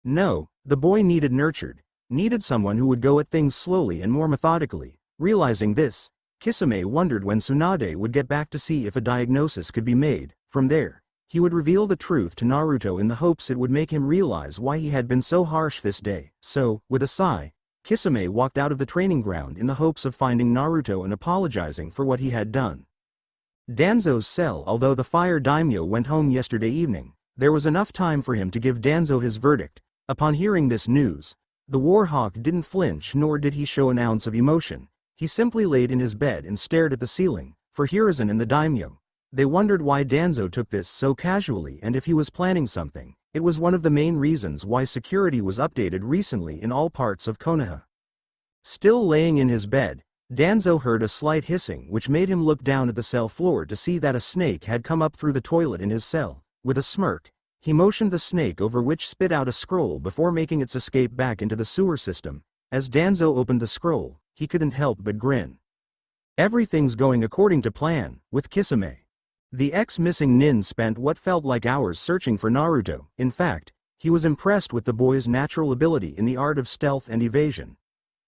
No, the boy needed nurtured, needed someone who would go at things slowly and more methodically. Realizing this, Kisame wondered when Tsunade would get back to see if a diagnosis could be made. From there, he would reveal the truth to Naruto in the hopes it would make him realize why he had been so harsh this day. So, with a sigh, Kisame walked out of the training ground in the hopes of finding Naruto and apologizing for what he had done. Danzo's cell. Although the fire daimyo went home yesterday evening, there was enough time for him to give Danzo his verdict. Upon hearing this news, the Warhawk didn't flinch nor did he show an ounce of emotion. He simply laid in his bed and stared at the ceiling. For Hiruzen and the daimyo, they wondered why Danzo took this so casually and if he was planning something. It was one of the main reasons why security was updated recently in all parts of Konoha. Still laying in his bed, Danzo heard a slight hissing which made him look down at the cell floor to see that a snake had come up through the toilet in his cell. With a smirk, he motioned the snake over, which spit out a scroll before making its escape back into the sewer system. As Danzo opened the scroll, he couldn't help but grin. Everything's going according to plan, with Kisame. The ex-missing nin spent what felt like hours searching for Naruto. In fact, he was impressed with the boy's natural ability in the art of stealth and evasion,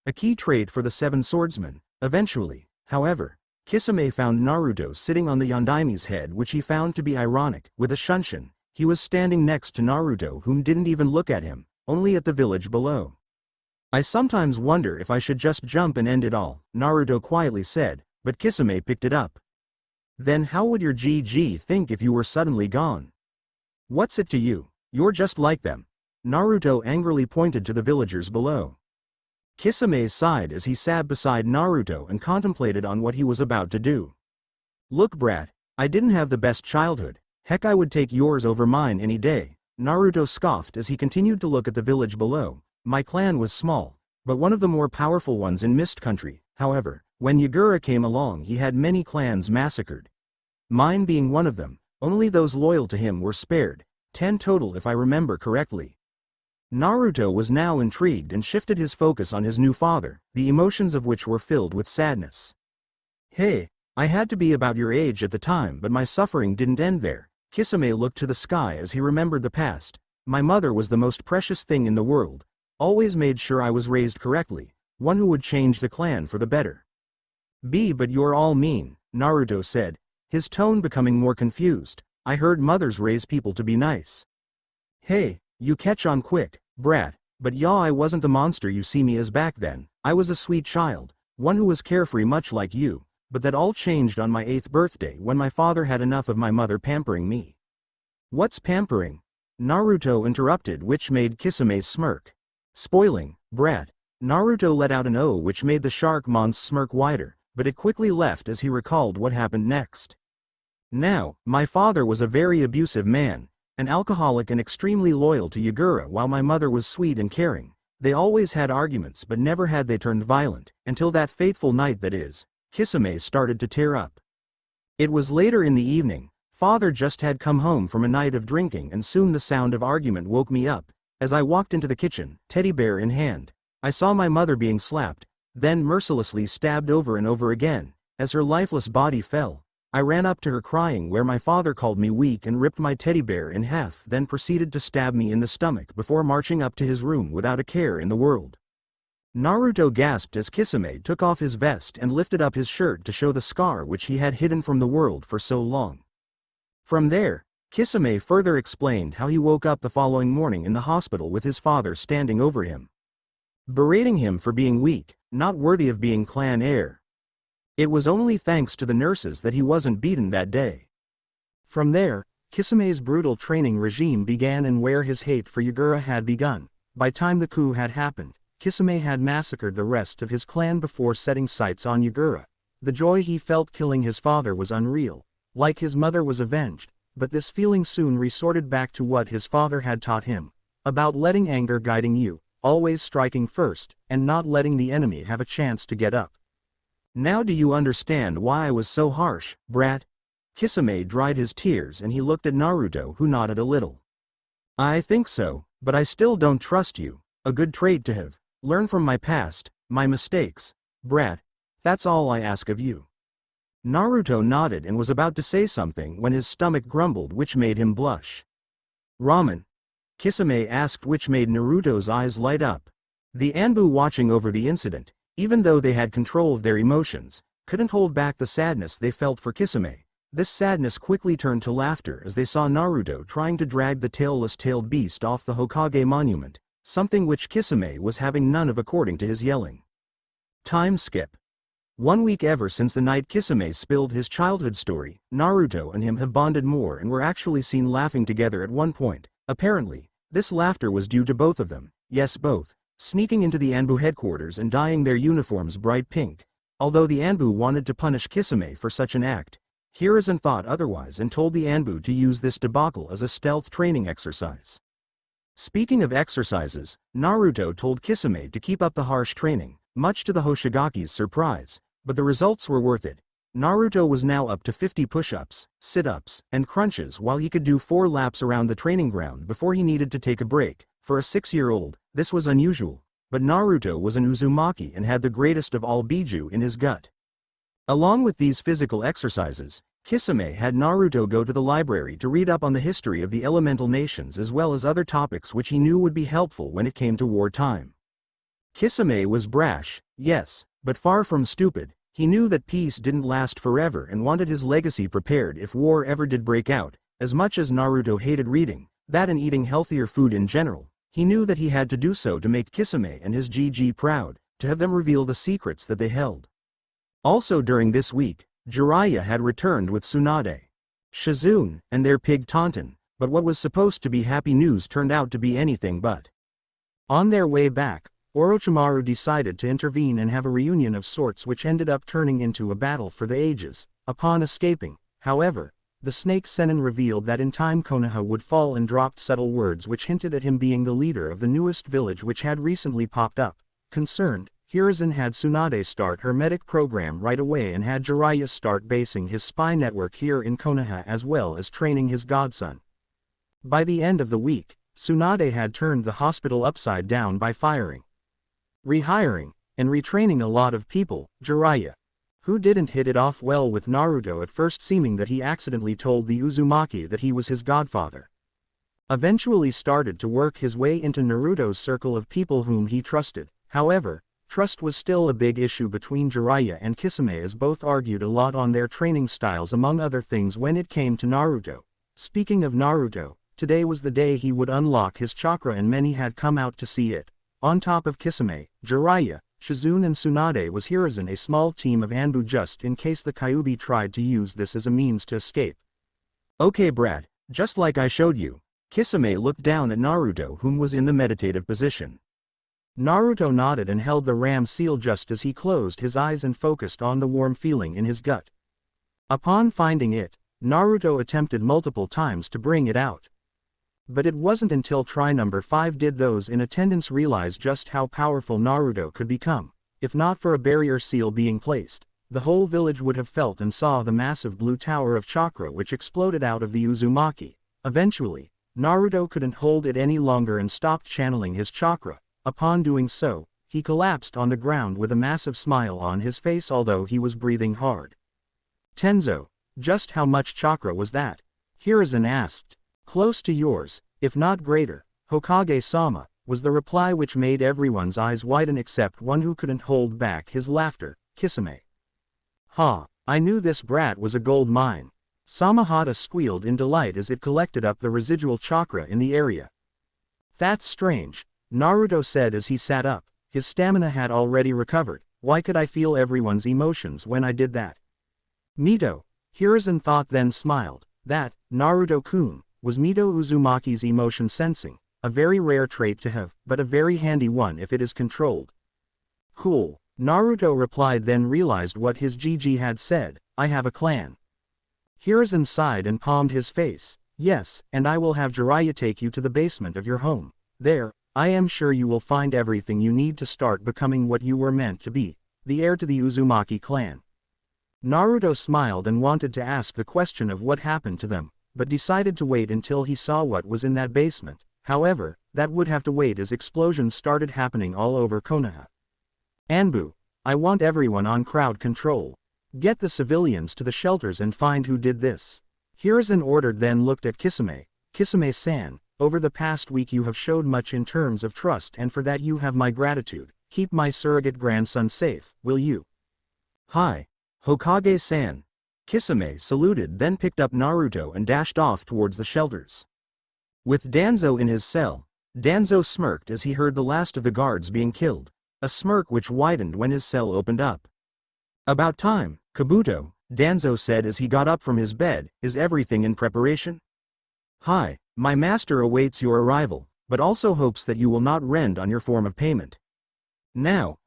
a key trait for the 7 swordsmen. Eventually, however, Kisame found Naruto sitting on the Yondaime's head, which he found to be ironic. With a shunshin, he was standing next to Naruto, whom didn't even look at him, only at the village below. "I sometimes wonder if I should just jump and end it all," Naruto quietly said, but Kisame picked it up. "Then how would your GG think if you were suddenly gone? What's it to you? You're just like them." Naruto angrily pointed to the villagers below. Kisame sighed as he sat beside Naruto and contemplated on what he was about to do. "Look, brat, I didn't have the best childhood. Heck, I would take yours over mine any day," Naruto scoffed as he continued to look at the village below. "My clan was small, but one of the more powerful ones in Mist Country. However, when Yugura came along, he had many clans massacred. Mine being one of them. Only those loyal to him were spared. 10 total if I remember correctly." Naruto was now intrigued and shifted his focus on his new father, the emotions of which were filled with sadness. "Hey, I had to be about your age at the time, but my suffering didn't end there." Kisame looked to the sky as he remembered the past. "My mother was the most precious thing in the world. Always made sure I was raised correctly, one who would change the clan for the better." But you're all mean," Naruto said, his tone becoming more confused. "I heard mothers raise people to be nice." "Hey, you catch on quick, brat, but I wasn't the monster you see me as back then. I was a sweet child, one who was carefree much like you, but that all changed on my 8th birthday when my father had enough of my mother pampering me." "What's pampering?" Naruto interrupted, which made Kisame smirk. "Spoiling, brat." Naruto let out an "oh," which made the shark mon's smirk wider, but it quickly left as he recalled what happened next. "Now, my father was a very abusive man, an alcoholic and extremely loyal to Yugura, while my mother was sweet and caring. They always had arguments, but never had they turned violent, until that fateful night that is." Kisame started to tear up. "It was later in the evening. Father just had come home from a night of drinking and soon the sound of argument woke me up. As I walked into the kitchen, teddy bear in hand, I saw my mother being slapped, then mercilessly stabbed over and over again. As her lifeless body fell, I ran up to her crying, where my father called me weak and ripped my teddy bear in half, then proceeded to stab me in the stomach before marching up to his room without a care in the world." Naruto gasped as Kisame took off his vest and lifted up his shirt to show the scar which he had hidden from the world for so long. From there, Kisame further explained how he woke up the following morning in the hospital with his father standing over him. berating him for being weak, not worthy of being clan heir. It was only thanks to the nurses that he wasn't beaten that day. From there, Kisame's brutal training regime began, and where his hate for Yugura had begun. By time the coup had happened, Kisame had massacred the rest of his clan before setting sights on Yugura. The joy he felt killing his father was unreal, like his mother was avenged, but this feeling soon resorted back to what his father had taught him, about letting anger guiding you, always striking first, and not letting the enemy have a chance to get up. Now do you understand why I was so harsh, brat? Kisame dried his tears and he looked at Naruto, who nodded a little. I think so, but I still don't trust you. A good trait to have. Learn from my past, my mistakes, brat. That's all I ask of you. Naruto nodded and was about to say something when his stomach grumbled, which made him blush. Ramen? Kisame asked, which made Naruto's eyes light up. The Anbu, watching over the incident, even though they had control of their emotions, couldn't hold back the sadness they felt for Kisame. This sadness quickly turned to laughter as they saw Naruto trying to drag the tailed beast off the Hokage monument, something which Kisame was having none of according to his yelling. Time skip. 1 week. Ever since the night Kisame spilled his childhood story, Naruto and him have bonded more and were actually seen laughing together at one point. Apparently, this laughter was due to both of them, yes both, sneaking into the Anbu headquarters and dyeing their uniforms bright pink. Although the Anbu wanted to punish Kisame for such an act, Hiruzen thought otherwise and told the Anbu to use this debacle as a stealth training exercise. Speaking of exercises, Naruto told Kisame to keep up the harsh training, much to the Hoshigaki's surprise, but the results were worth it. Naruto was now up to 50 push-ups, sit-ups, and crunches, while he could do 4 laps around the training ground before he needed to take a break. For a 6-year-old, this was unusual, but Naruto was an Uzumaki and had the greatest of all Biju in his gut. Along with these physical exercises, Kisame had Naruto go to the library to read up on the history of the elemental nations as well as other topics which he knew would be helpful when it came to wartime. Kisame was brash, yes, but far from stupid. He knew that peace didn't last forever and wanted his legacy prepared if war ever did break out. As much as Naruto hated reading, that and eating healthier food in general, he knew that he had to do so to make Kisame and his GG proud, to have them reveal the secrets that they held. Also during this week, Jiraiya had returned with Tsunade, Shizune, and their pig Taunton, but what was supposed to be happy news turned out to be anything but. On their way back, Orochimaru decided to intervene and have a reunion of sorts, which ended up turning into a battle for the ages. Upon escaping, however, the snake Sennin revealed that in time Konoha would fall and dropped subtle words which hinted at him being the leader of the newest village which had recently popped up. Concerned, Hiruzen had Tsunade start her medic program right away and had Jiraiya start basing his spy network here in Konoha as well as training his godson. By the end of the week, Tsunade had turned the hospital upside down by firing, rehiring, and retraining a lot of people. Jiraiya, who didn't hit it off well with Naruto at first, seeming that he accidentally told the Uzumaki that he was his godfather, eventually started to work his way into Naruto's circle of people whom he trusted. However, trust was still a big issue between Jiraiya and Kisame, as both argued a lot on their training styles among other things when it came to Naruto. Speaking of Naruto, today was the day he would unlock his chakra and many had come out to see it. On top of Kisame, Jiraiya, Shizune and Tsunade was Hiruzen, a small team of Anbu just in case the Kyuubi tried to use this as a means to escape. Okay brat, just like I showed you. Kisame looked down at Naruto, whom was in the meditative position. Naruto nodded and held the ram seal just as he closed his eyes and focused on the warm feeling in his gut. Upon finding it, Naruto attempted multiple times to bring it out. But it wasn't until try number 5 did those in attendance realize just how powerful Naruto could become. If not for a barrier seal being placed, the whole village would have felt and saw the massive blue tower of chakra which exploded out of the Uzumaki. Eventually, Naruto couldn't hold it any longer and stopped channeling his chakra. Upon doing so, he collapsed on the ground with a massive smile on his face, although he was breathing hard. Tenzo, just how much chakra was that? Hiruzen asked. Close to yours, if not greater, Hokage-sama, was the reply, which made everyone's eyes widen except one who couldn't hold back his laughter, Kisame. Ha, I knew this brat was a gold mine. Samahata squealed in delight as it collected up the residual chakra in the area. That's strange, Naruto said as he sat up. His stamina had already recovered. Why could I feel everyone's emotions when I did that? Mito, Hiruzen thought, then smiled. That, Naruto-kun, was Mito Uzumaki's emotion sensing, a very rare trait to have, but a very handy one if it is controlled. Cool, Naruto replied, then realized what his GG had said. I have a clan. Hiruzen sighed and palmed his face. Yes, and I will have Jiraiya take you to the basement of your home. There, I am sure you will find everything you need to start becoming what you were meant to be, the heir to the Uzumaki clan. Naruto smiled and wanted to ask the question of what happened to them, but decided to wait until he saw what was in that basement. However, that would have to wait as explosions started happening all over Konoha. Anbu, I want everyone on crowd control. Get the civilians to the shelters and find who did this. Hiruzen ordered, then looked at Kisame. Kisame-san, over the past week you have showed much in terms of trust, and for that you have my gratitude. Keep my surrogate grandson safe, will you? Hi, Hokage-san. Kisame saluted, then picked up Naruto and dashed off towards the shelters. With Danzo in his cell, Danzo smirked as he heard the last of the guards being killed, a smirk which widened when his cell opened up. About time, Kabuto, Danzo said as he got up from his bed. Is everything in preparation? Hi, my master awaits your arrival, but also hopes that you will not rend on your form of payment. Now,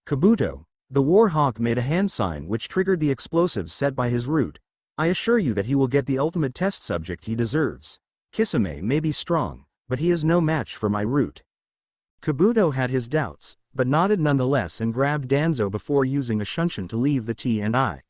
Kabuto. The war hawk made a hand sign which triggered the explosives set by his root. I assure you that he will get the ultimate test subject he deserves. Kisame may be strong, but he is no match for my root. Kabuto had his doubts, but nodded nonetheless and grabbed Danzo before using a shunshin to leave the T&I.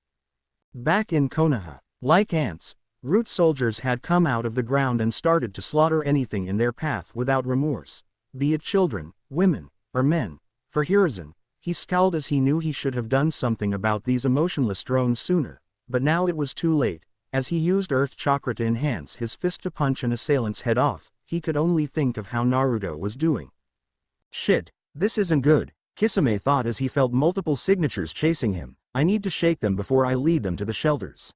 Back in Konoha, like ants, root soldiers had come out of the ground and started to slaughter anything in their path without remorse, be it children, women, or men. For Hiruzen, he scowled as he knew he should have done something about these emotionless drones sooner, but now it was too late. As he used Earth Chakra to enhance his fist to punch an assailant's head off, he could only think of how Naruto was doing. Shit, this isn't good, Kisame thought as he felt multiple signatures chasing him. I need to shake them before I lead them to the shelters.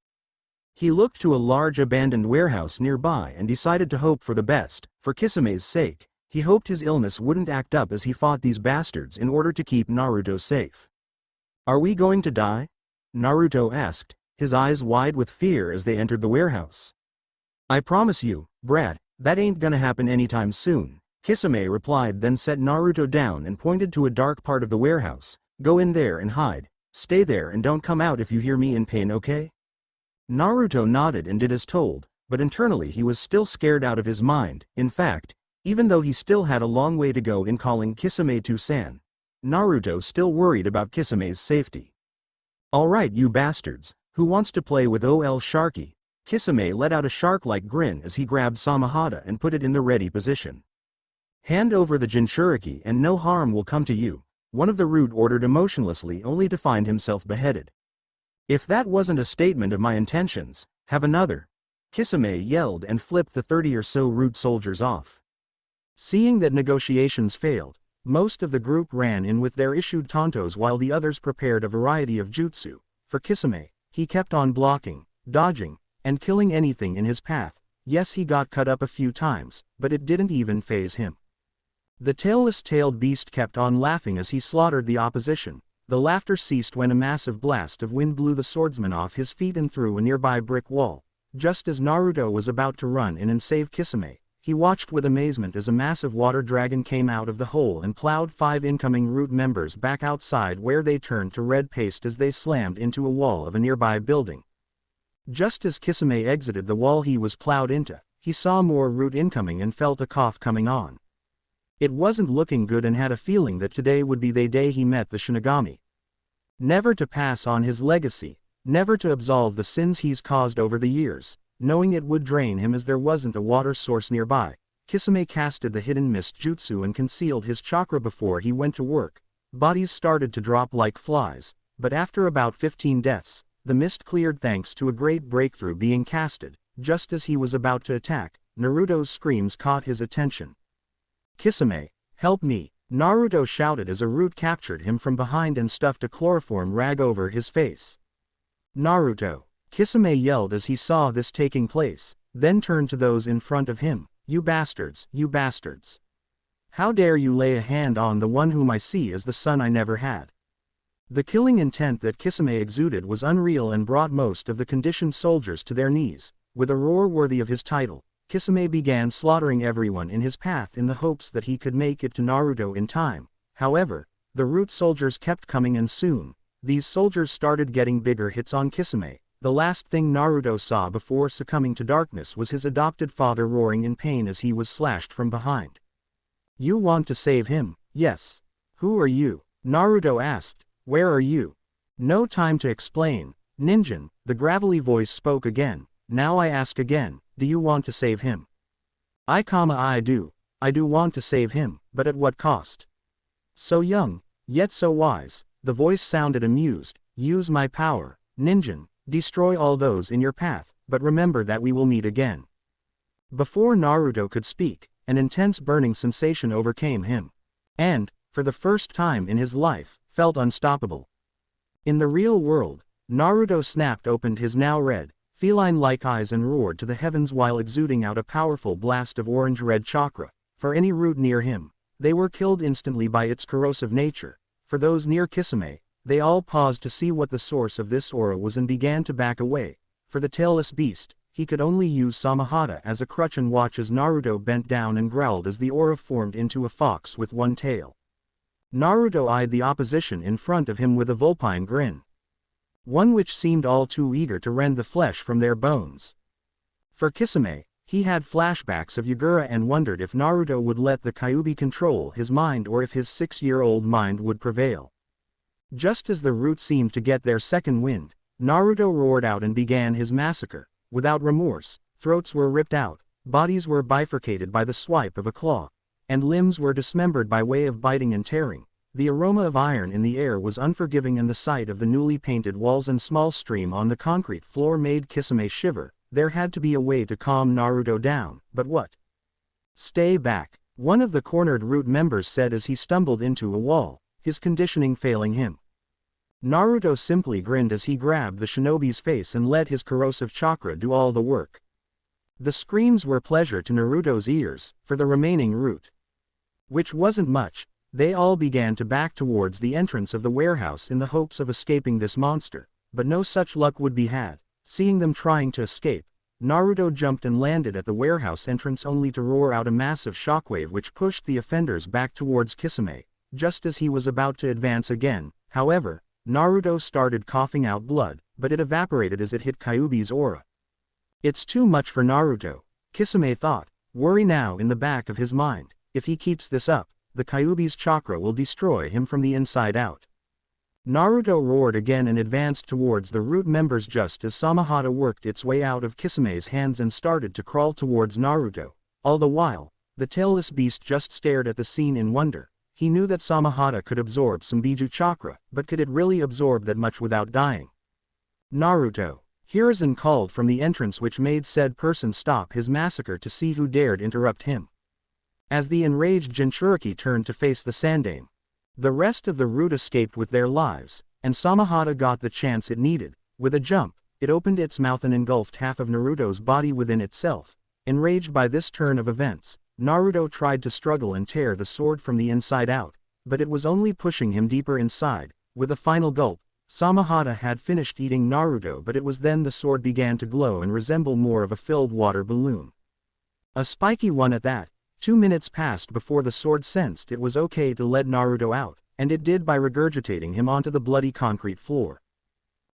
He looked to a large abandoned warehouse nearby and decided to hope for the best. For Kisame's sake, he hoped his illness wouldn't act up as he fought these bastards in order to keep Naruto safe. Are we going to die? Naruto asked, his eyes wide with fear as they entered the warehouse. I promise you, brat, that ain't gonna happen anytime soon, Kisame replied, then set Naruto down and pointed to a dark part of the warehouse. Go in there and hide. Stay there and don't come out if you hear me in pain, okay? Naruto nodded and did as told, but internally he was still scared out of his mind. In fact, even though he still had a long way to go in calling Kisame to-san, Naruto still worried about Kisame's safety. Alright you bastards, who wants to play with OL Sharky? Kisame let out a shark-like grin as he grabbed Samahata and put it in the ready position. Hand over the Jinchuriki and no harm will come to you, one of the root ordered emotionlessly, only to find himself beheaded. If that wasn't a statement of my intentions, have another, Kisame yelled and flipped the 30 or so root soldiers off. Seeing that negotiations failed, most of the group ran in with their issued tantos while the others prepared a variety of jutsu. For Kisame, he kept on blocking, dodging, and killing anything in his path. Yes, he got cut up a few times, but it didn't even faze him. The tailless-tailed beast kept on laughing as he slaughtered the opposition. The laughter ceased when a massive blast of wind blew the swordsman off his feet and through a nearby brick wall. Just as Naruto was about to run in and save Kisame, he watched with amazement as a massive water dragon came out of the hole and plowed 5 incoming root members back outside, where they turned to red paste as they slammed into a wall of a nearby building. Just as Kisame exited the wall he was plowed into, he saw more root incoming and felt a cough coming on. It wasn't looking good and had a feeling that today would be the day he met the Shinigami. Never to pass on his legacy, never to absolve the sins he's caused over the years, knowing it would drain him as there wasn't a water source nearby. Kisame casted the hidden mist jutsu and concealed his chakra before he went to work. Bodies started to drop like flies, but after about 15 deaths, the mist cleared thanks to a great breakthrough being casted. Just as he was about to attack, Naruto's screams caught his attention. Kisame, help me, Naruto shouted as a root captured him from behind and stuffed a chloroform rag over his face. Naruto, Kisame yelled as he saw this taking place, then turned to those in front of him. You bastards, you bastards. How dare you lay a hand on the one whom I see as the son I never had. The killing intent that Kisame exuded was unreal and brought most of the conditioned soldiers to their knees. With a roar worthy of his title, Kisame began slaughtering everyone in his path in the hopes that he could make it to Naruto in time. However, the root soldiers kept coming, and soon, these soldiers started getting bigger hits on Kisame. The last thing Naruto saw before succumbing to darkness was his adopted father roaring in pain as he was slashed from behind. You want to save him? Yes. Who are you? Naruto asked. Where are you? No time to explain. Ninjin, the gravelly voice spoke again. Now I ask again, do you want to save him? I do. I do want to save him, but at what cost? So young, yet so wise, the voice sounded amused. Use my power, Ninjin, destroy all those in your path, but remember that we will meet again. Before Naruto could speak, an intense burning sensation overcame him. And, for the first time in his life, felt unstoppable. In the real world, Naruto snapped open his now red, feline-like eyes and roared to the heavens while exuding out a powerful blast of orange-red chakra. For any root near him, they were killed instantly by its corrosive nature. For those near Kisame, they all paused to see what the source of this aura was and began to back away. For the tailless beast, he could only use Samahata as a crutch and watch as Naruto bent down and growled as the aura formed into a fox with one tail. Naruto eyed the opposition in front of him with a vulpine grin. One which seemed all too eager to rend the flesh from their bones. For Kisame, he had flashbacks of Yugura and wondered if Naruto would let the Kyuubi control his mind or if his 6-year-old mind would prevail. Just as the root seemed to get their second wind, Naruto roared out and began his massacre. Without remorse, throats were ripped out, bodies were bifurcated by the swipe of a claw, and limbs were dismembered by way of biting and tearing. The aroma of iron in the air was unforgiving, and the sight of the newly painted walls and small stream on the concrete floor made Kisame shiver. There had to be a way to calm Naruto down, but what? Stay back, one of the cornered root members said as he stumbled into a wall, his conditioning failing him. Naruto simply grinned as he grabbed the shinobi's face and let his corrosive chakra do all the work. The screams were pleasure to Naruto's ears. For the remaining root, which wasn't much, they all began to back towards the entrance of the warehouse in the hopes of escaping this monster, but no such luck would be had. Seeing them trying to escape, Naruto jumped and landed at the warehouse entrance only to roar out a massive shockwave which pushed the offenders back towards Kisame. Just as he was about to advance again, however, Naruto started coughing out blood, but it evaporated as it hit Kyuubi's aura. It's too much for Naruto, Kisame thought, worry now in the back of his mind. If he keeps this up, the Kyuubi's chakra will destroy him from the inside out. Naruto roared again and advanced towards the root members just as Samahata worked its way out of Kisame's hands and started to crawl towards Naruto. All the while, the tailless beast just stared at the scene in wonder. He knew that Samahata could absorb some Biju chakra, but could it really absorb that much without dying? Naruto, Hiruzen called from the entrance, which made said person stop his massacre to see who dared interrupt him. As the enraged Jinchuriki turned to face the Sandaime, the rest of the root escaped with their lives, and Samahata got the chance it needed. With a jump, it opened its mouth and engulfed half of Naruto's body within itself. Enraged by this turn of events, Naruto tried to struggle and tear the sword from the inside out, but it was only pushing him deeper inside. With a final gulp, Samahata had finished eating Naruto, but it was then the sword began to glow and resemble more of a filled water balloon. A spiky one at that. 2 minutes passed before the sword sensed it was okay to let Naruto out, and it did by regurgitating him onto the bloody concrete floor.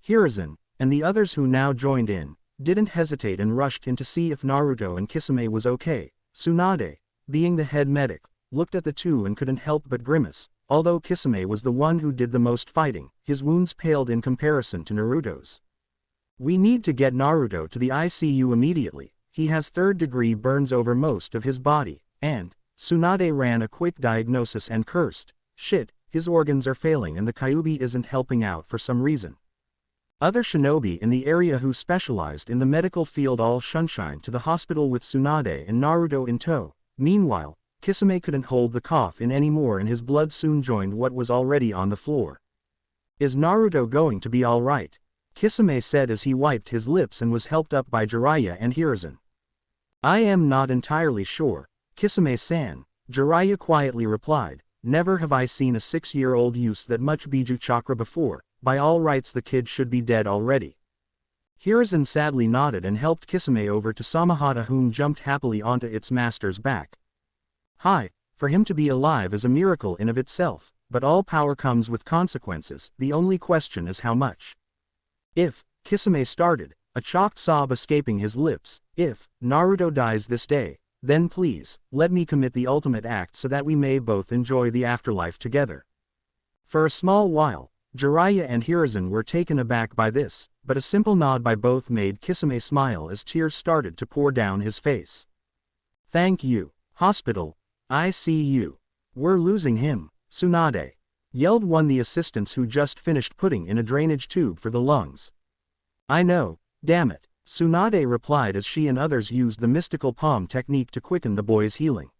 Hiruzen, and the others who now joined in, didn't hesitate and rushed in to see if Naruto and Kisame was okay. Tsunade, being the head medic, looked at the two and couldn't help but grimace. Although Kisame was the one who did the most fighting, his wounds paled in comparison to Naruto's. We need to get Naruto to the ICU immediately. He has 3rd-degree burns over most of his body. And, Tsunade ran a quick diagnosis and cursed, shit, his organs are failing and the Kyuubi isn't helping out for some reason. Other shinobi in the area who specialized in the medical field all shunshine to the hospital with Tsunade and Naruto in tow. Meanwhile, Kisame couldn't hold the cough in anymore and his blood soon joined what was already on the floor. Is Naruto going to be alright? Kisame said as he wiped his lips and was helped up by Jiraiya and Hiruzen. I am not entirely sure, Kisame-san, Jiraiya quietly replied, "Never have I seen a 6-year-old use that much Biju Chakra before, by all rights the kid should be dead already." Hiruzen sadly nodded and helped Kisame over to Samahata, whom jumped happily onto its master's back. Hi, for him to be alive is a miracle in of itself, but all power comes with consequences, the only question is how much. If, Kisame started, a shocked sob escaping his lips, if Naruto dies this day, then please, let me commit the ultimate act so that we may both enjoy the afterlife together. For a small while, Jiraiya and Hiruzen were taken aback by this, but a simple nod by both made Kisame smile as tears started to pour down his face. "Thank you, hospital, I see you. We're losing him," Tsunade yelled one of the assistants who just finished putting in a drainage tube for the lungs. "I know, damn it," Tsunade replied as she and others used the mystical palm technique to quicken the boy's healing.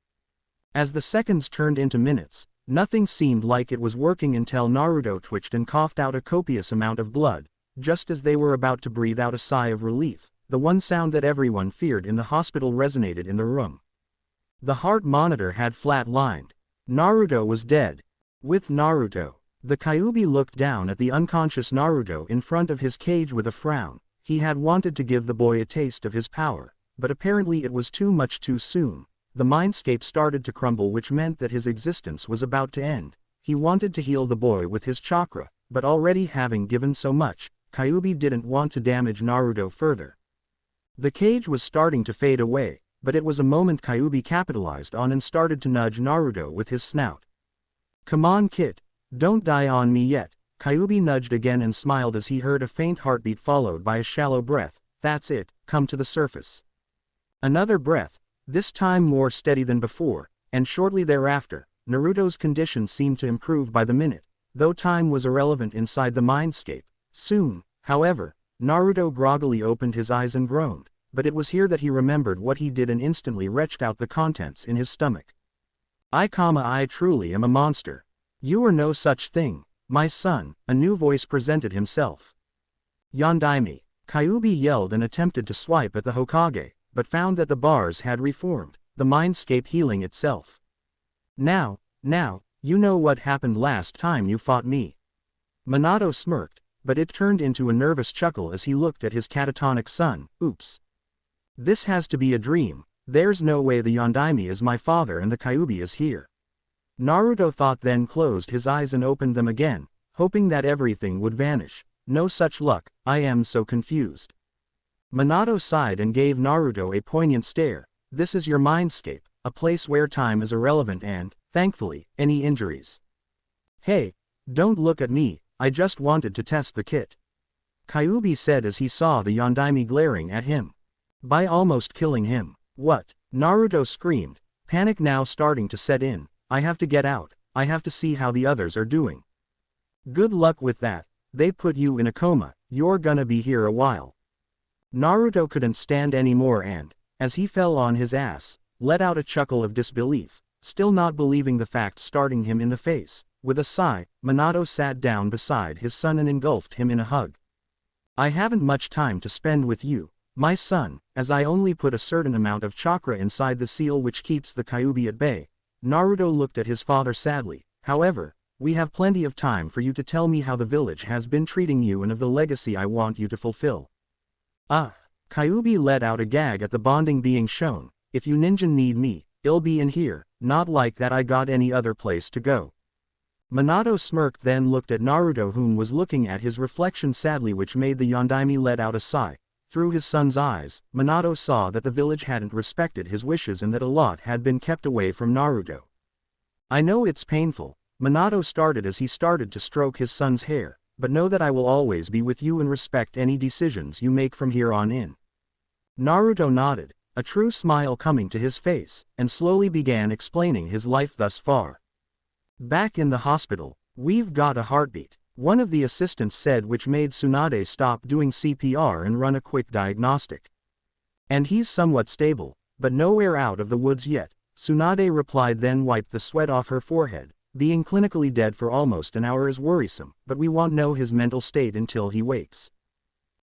As the seconds turned into minutes, nothing seemed like it was working until Naruto twitched and coughed out a copious amount of blood. Just as they were about to breathe out a sigh of relief, the one sound that everyone feared in the hospital resonated in the room. The heart monitor had flat-lined. Naruto was dead. With Naruto, the Kyuubi looked down at the unconscious Naruto in front of his cage with a frown. He had wanted to give the boy a taste of his power, but apparently it was too much too soon. The mindscape started to crumble, which meant that his existence was about to end. He wanted to heal the boy with his chakra, but already having given so much, Kyuubi didn't want to damage Naruto further. The cage was starting to fade away, but it was a moment Kyuubi capitalized on and started to nudge Naruto with his snout. "Come on kid, don't die on me yet." Kyuubi nudged again and smiled as he heard a faint heartbeat followed by a shallow breath. "That's it, come to the surface." Another breath, this time more steady than before, and shortly thereafter, Naruto's condition seemed to improve by the minute, though time was irrelevant inside the mindscape. Soon, however, Naruto groggily opened his eyes and groaned, but it was here that he remembered what he did and instantly retched out the contents in his stomach. I truly am a monster. You are no such thing, my son," a new voice presented himself. "Yondaime," Kyuubi yelled and attempted to swipe at the Hokage, but found that the bars had reformed, the mindscape healing itself. Now, you know what happened last time you fought me." Minato smirked, but it turned into a nervous chuckle as he looked at his catatonic son. "Oops. This has to be a dream, there's no way the Yondaime is my father and the Kyuubi is here." Naruto thought, then closed his eyes and opened them again, hoping that everything would vanish. "No such luck, I am so confused." Minato sighed and gave Naruto a poignant stare. "This is your mindscape, a place where time is irrelevant and, thankfully, any injuries. Hey, don't look at me, I just wanted to test the kit," Kyuubi said as he saw the Yondaime glaring at him. "By almost killing him." "What?" Naruto screamed, panic now starting to set in. "I have to get out, I have to see how the others are doing." "Good luck with that, they put you in a coma, you're gonna be here a while." Naruto couldn't stand anymore and, as he fell on his ass, let out a chuckle of disbelief, still not believing the fact starting him in the face. With a sigh, Minato sat down beside his son and engulfed him in a hug. "I haven't much time to spend with you, my son, as I only put a certain amount of chakra inside the seal which keeps the Kyuubi at bay." Naruto looked at his father sadly. "However, we have plenty of time for you to tell me how the village has been treating you and of the legacy I want you to fulfill." Kyuubi let out a gag at the bonding being shown. "If you ninja need me, it'll be in here, not like that I got any other place to go." Minato smirked, then looked at Naruto, whom was looking at his reflection sadly, which made the Yondaime let out a sigh. Through his son's eyes, Minato saw that the village hadn't respected his wishes and that a lot had been kept away from Naruto. "I know it's painful," Minato started as he started to stroke his son's hair, "but know that I will always be with you and respect any decisions you make from here on in." Naruto nodded, a true smile coming to his face, and slowly began explaining his life thus far. "Back in the hospital, we've got a heartbeat," one of the assistants said, which made Tsunade stop doing CPR and run a quick diagnostic. "And he's somewhat stable, but nowhere out of the woods yet," Tsunade replied, then wiped the sweat off her forehead. "Being clinically dead for almost an hour is worrisome, but we won't know his mental state until he wakes."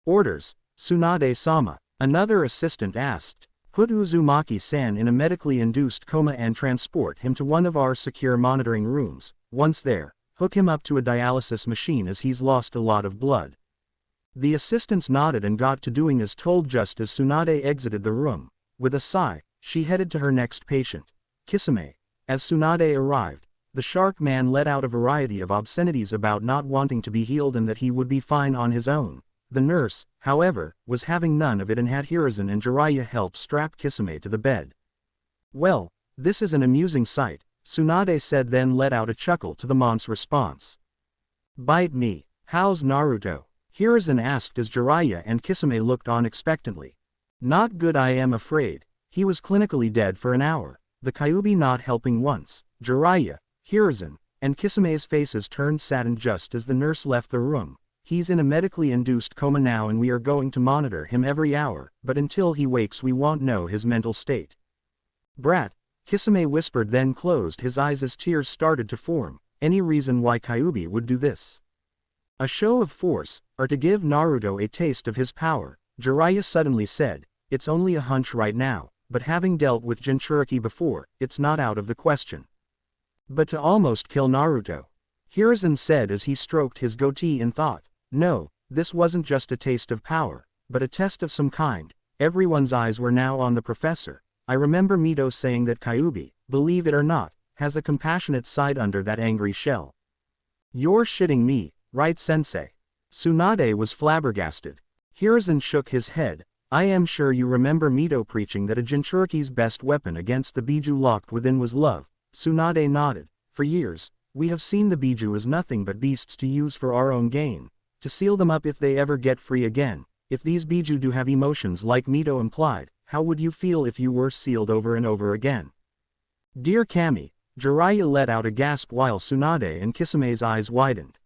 "Orders, Tsunade-sama," another assistant asked. Put Uzumaki-san in a medically induced coma and transport him to one of our secure monitoring rooms. Once there, hook him up to a dialysis machine as he's lost a lot of blood." The assistants nodded and got to doing as told just as Tsunade exited the room. With a sigh, she headed to her next patient, Kisame. As Tsunade arrived, the shark man let out a variety of obscenities about not wanting to be healed and that he would be fine on his own. The nurse, however, was having none of it and had Hiruzen and Jiraiya help strap Kisame to the bed. "Well, this is an amusing sight," Tsunade said, then let out a chuckle to the mon's response. "Bite me, how's Naruto?" Hiruzen asked as Jiraiya and Kisame looked on expectantly. "Not good, I am afraid. He was clinically dead for an hour." The Kyuubi not helping once. Jiraiya, Hiruzen, and Kisame's faces turned saddened just as the nurse left the room. "He's in a medically induced coma now and we are going to monitor him every hour, but until he wakes we won't know his mental state." "Brat," Kisame whispered, then closed his eyes as tears started to form. Any reason why Kyuubi would do this? A show of force, or to give Naruto a taste of his power? Jiraiya suddenly said, "It's only a hunch right now, but having dealt with Jinchuriki before, it's not out of the question." "But to almost kill Naruto," Hiruzen said as he stroked his goatee in thought. "No, this wasn't just a taste of power, but a test of some kind." Everyone's eyes were now on the professor. "I remember Mito saying that Kyuubi, believe it or not, has a compassionate side under that angry shell." "You're shitting me, right, sensei?" Tsunade was flabbergasted. Hiruzen shook his head. "I am sure you remember Mito preaching that a Jinchuriki's best weapon against the Biju locked within was love." Tsunade nodded. "For years, we have seen the Biju as nothing but beasts to use for our own gain, to seal them up if they ever get free again. If these Biju do have emotions like Mito implied, how would you feel if you were sealed over and over again?" "Dear Kami," Jiraiya let out a gasp while Tsunade and Kisame's eyes widened.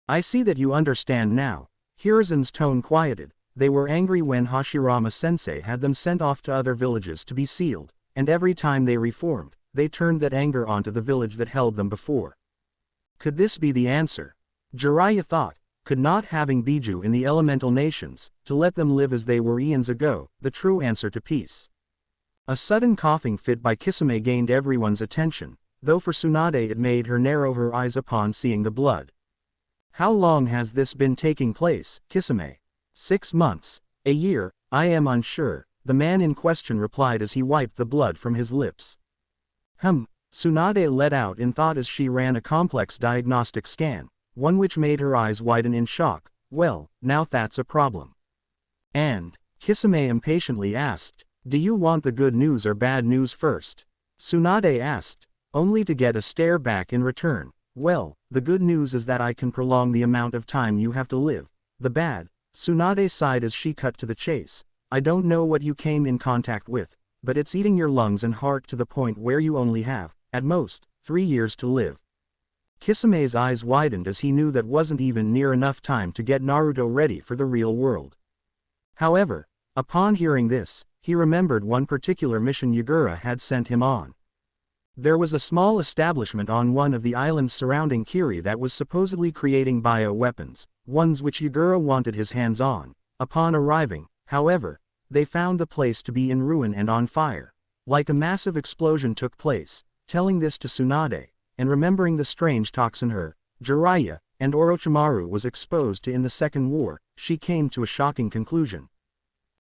"I see that you understand now." Hiruzen's tone quieted. They were angry when Hashirama-sensei had them sent off to other villages to be sealed, and every time they reformed, they turned that anger onto the village that held them before. Could this be the answer? Jiraiya thought. Could not having Biju in the elemental nations, to let them live as they were eons ago, the true answer to peace? A sudden coughing fit by Kisame gained everyone's attention, though for Tsunade it made her narrow her eyes upon seeing the blood. "How long has this been taking place, Kisame?" 6 months, a year, I am unsure," the man in question replied as he wiped the blood from his lips. Tsunade let out in thought as she ran a complex diagnostic scan, one which made her eyes widen in shock. "Well, now that's a problem." "And?" Kisame impatiently asked. "Do you want the good news or bad news first?" Tsunade asked, only to get a stare back in return. "Well, the good news is that I can prolong the amount of time you have to live. The bad," Tsunade sighed as she cut to the chase. "I don't know what you came in contact with, but it's eating your lungs and heart to the point where you only have, at most, 3 years to live." Kisame's eyes widened as he knew that wasn't even near enough time to get Naruto ready for the real world. However, upon hearing this, he remembered one particular mission Yugura had sent him on. There was a small establishment on one of the islands surrounding Kiri that was supposedly creating bio-weapons, ones which Yugura wanted his hands on. Upon arriving, however, they found the place to be in ruin and on fire. Like a massive explosion took place. Telling this to Tsunade, and remembering the strange toxin her, Jiraiya, and Orochimaru was exposed to in the Second War, she came to a shocking conclusion.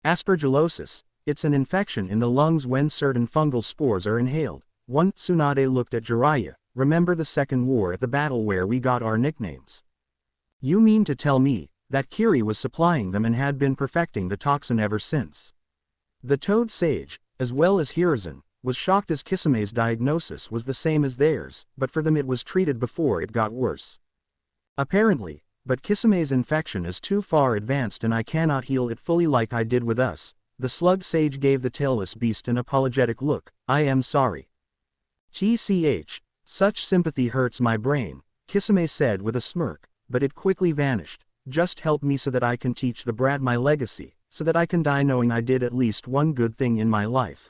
Aspergillosis, it's an infection in the lungs when certain fungal spores are inhaled. Tsunade looked at Jiraiya. "Remember the Second War at the battle where we got our nicknames? You mean to tell me that Kiri was supplying them and had been perfecting the toxin ever since?" The Toad Sage, as well as Hiruzen, was shocked as Kisame's diagnosis was the same as theirs, but for them it was treated before it got worse. "Apparently, but Kisame's infection is too far advanced and I cannot heal it fully like I did with us." The Slug Sage gave the tailless beast an apologetic look. "I am sorry. TCH, such sympathy hurts my brain," Kisame said with a smirk, but it quickly vanished. "Just help me so that I can teach the brat my legacy, so that I can die knowing I did at least one good thing in my life."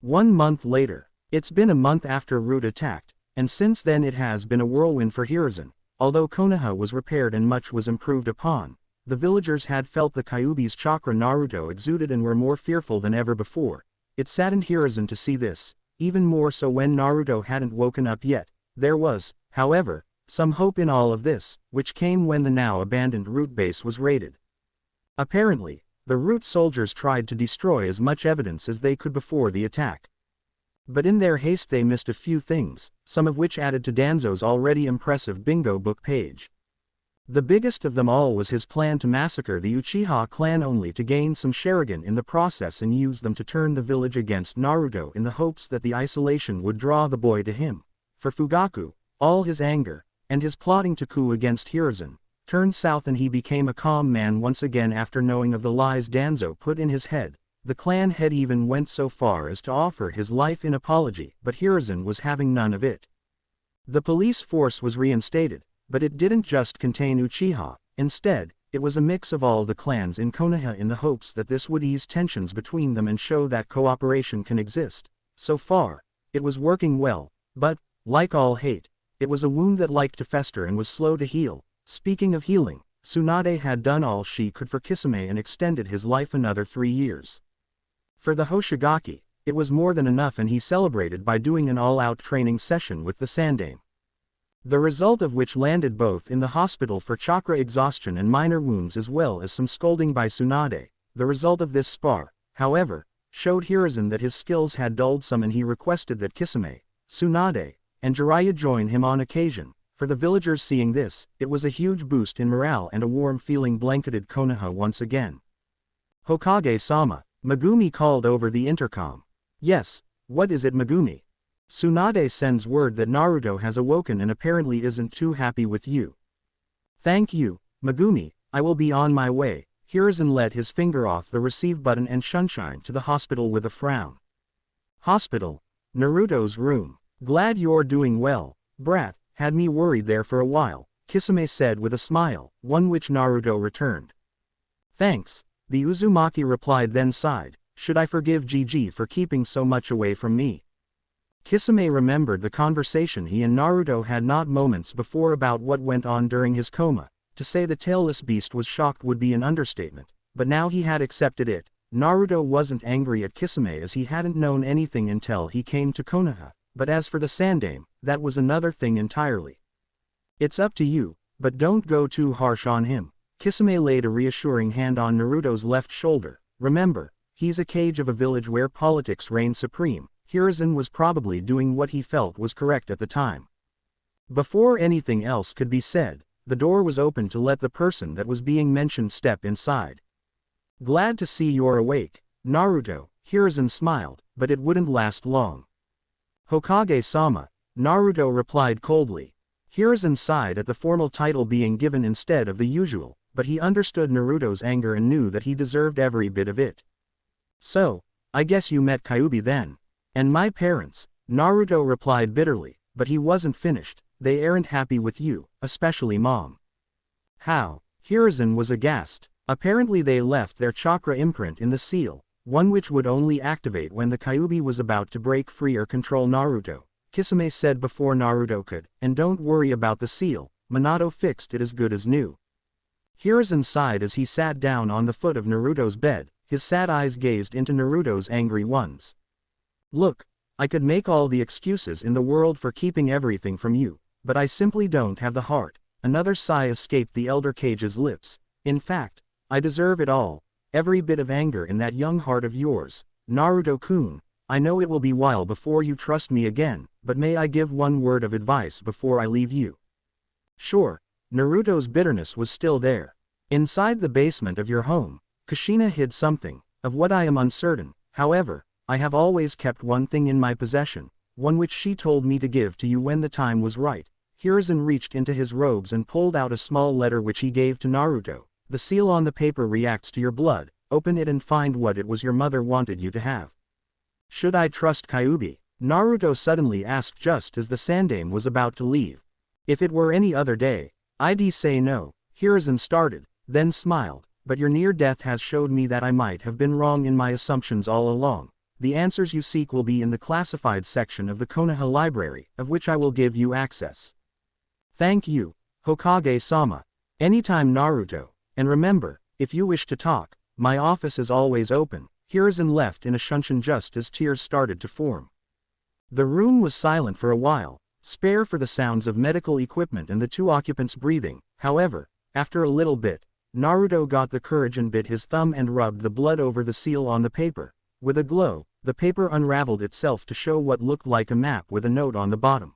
1 month later. It's been a month after Root attacked, and since then it has been a whirlwind for Hiruzen. Although Konoha was repaired and much was improved upon, the villagers had felt the Kyuubi's chakra Naruto exuded and were more fearful than ever before. It saddened Hiruzen to see this, even more so when Naruto hadn't woken up yet. There was, however, some hope in all of this, which came when the now abandoned root base was raided. Apparently, the root soldiers tried to destroy as much evidence as they could before the attack. But in their haste they missed a few things, some of which added to Danzo's already impressive bingo book page. The biggest of them all was his plan to massacre the Uchiha clan only to gain some Sharingan in the process and use them to turn the village against Naruto in the hopes that the isolation would draw the boy to him. For Fugaku, all his anger, and his plotting to coup against Hiruzen, turned south and he became a calm man once again after knowing of the lies Danzo put in his head. The clan head even went so far as to offer his life in apology, but Hiruzen was having none of it. The police force was reinstated, but it didn't just contain Uchiha. Instead, it was a mix of all the clans in Konoha in the hopes that this would ease tensions between them and show that cooperation can exist. So far, it was working well, but, like all hate, it was a wound that liked to fester and was slow to heal. Speaking of healing, Tsunade had done all she could for Kisame and extended his life another 3 years. For the Hoshigaki, it was more than enough and he celebrated by doing an all-out training session with the Sandaime. The result of which landed both in the hospital for chakra exhaustion and minor wounds as well as some scolding by Tsunade. The result of this spar, however, showed Hiruzen that his skills had dulled some and he requested that Kisame, Tsunade, and Jiraiya join him on occasion. For the villagers seeing this, it was a huge boost in morale and a warm feeling blanketed Konoha once again. Hokage-sama, Megumi called over the intercom. Yes, what is it Megumi? Tsunade sends word that Naruto has awoken and apparently isn't too happy with you. Thank you, Megumi, I will be on my way. Hiruzen let his finger off the receive button and shunshine to the hospital with a frown. Hospital. Naruto's room. Glad you're doing well, brat, had me worried there for a while, Kisame said with a smile, one which Naruto returned. Thanks, the Uzumaki replied then sighed, should I forgive Gigi for keeping so much away from me? Kisame remembered the conversation he and Naruto had not moments before about what went on during his coma. To say the tailless beast was shocked would be an understatement, but now he had accepted it. Naruto wasn't angry at Kisame as he hadn't known anything until he came to Konoha, but as for the Sandaime, that was another thing entirely. It's up to you, but don't go too harsh on him. Kisame laid a reassuring hand on Naruto's left shoulder. Remember, he's a cage of a village where politics reign supreme. Hiruzen was probably doing what he felt was correct at the time. Before anything else could be said, the door was opened to let the person that was being mentioned step inside. Glad to see you're awake, Naruto, Hiruzen smiled, but it wouldn't last long. Hokage-sama, Naruto replied coldly. Hiruzen sighed at the formal title being given instead of the usual, but he understood Naruto's anger and knew that he deserved every bit of it. So, I guess you met Kyuubi then. And my parents, Naruto replied bitterly, but he wasn't finished. They aren't happy with you, especially mom. How? Hiruzen was aghast. Apparently they left their chakra imprint in the seal, one which would only activate when the Kyuubi was about to break free or control Naruto. Kisame said before Naruto could, and don't worry about the seal, Minato fixed it as good as new. Hiruzen sighed as he sat down on the foot of Naruto's bed, his sad eyes gazed into Naruto's angry ones. Look, I could make all the excuses in the world for keeping everything from you, but I simply don't have the heart. Another sigh escaped the elder Kage's lips. In fact, I deserve it all, every bit of anger in that young heart of yours. Naruto-kun, I know it will be a while before you trust me again, but may I give one word of advice before I leave you? Sure, Naruto's bitterness was still there. Inside the basement of your home, Kushina hid something, of what I am uncertain. However, I have always kept one thing in my possession, one which she told me to give to you when the time was right. Hiruzen reached into his robes and pulled out a small letter which he gave to Naruto. The seal on the paper reacts to your blood, open it and find what it was your mother wanted you to have. Should I trust Kyuubi? Naruto suddenly asked just as the Sandaime was about to leave. If it were any other day, I'd say no. Hiruzen started, then smiled, but your near death has showed me that I might have been wrong in my assumptions all along. The answers you seek will be in the classified section of the Konoha library, of which I will give you access. Thank you, Hokage-sama. Anytime Naruto, And remember, if you wish to talk, my office is always open." Hiruzen left in a shunshin just as tears started to form. The room was silent for a while, spare for the sounds of medical equipment and the two occupants breathing. However, after a little bit, Naruto got the courage and bit his thumb and rubbed the blood over the seal on the paper. With a glow, the paper unraveled itself to show what looked like a map with a note on the bottom.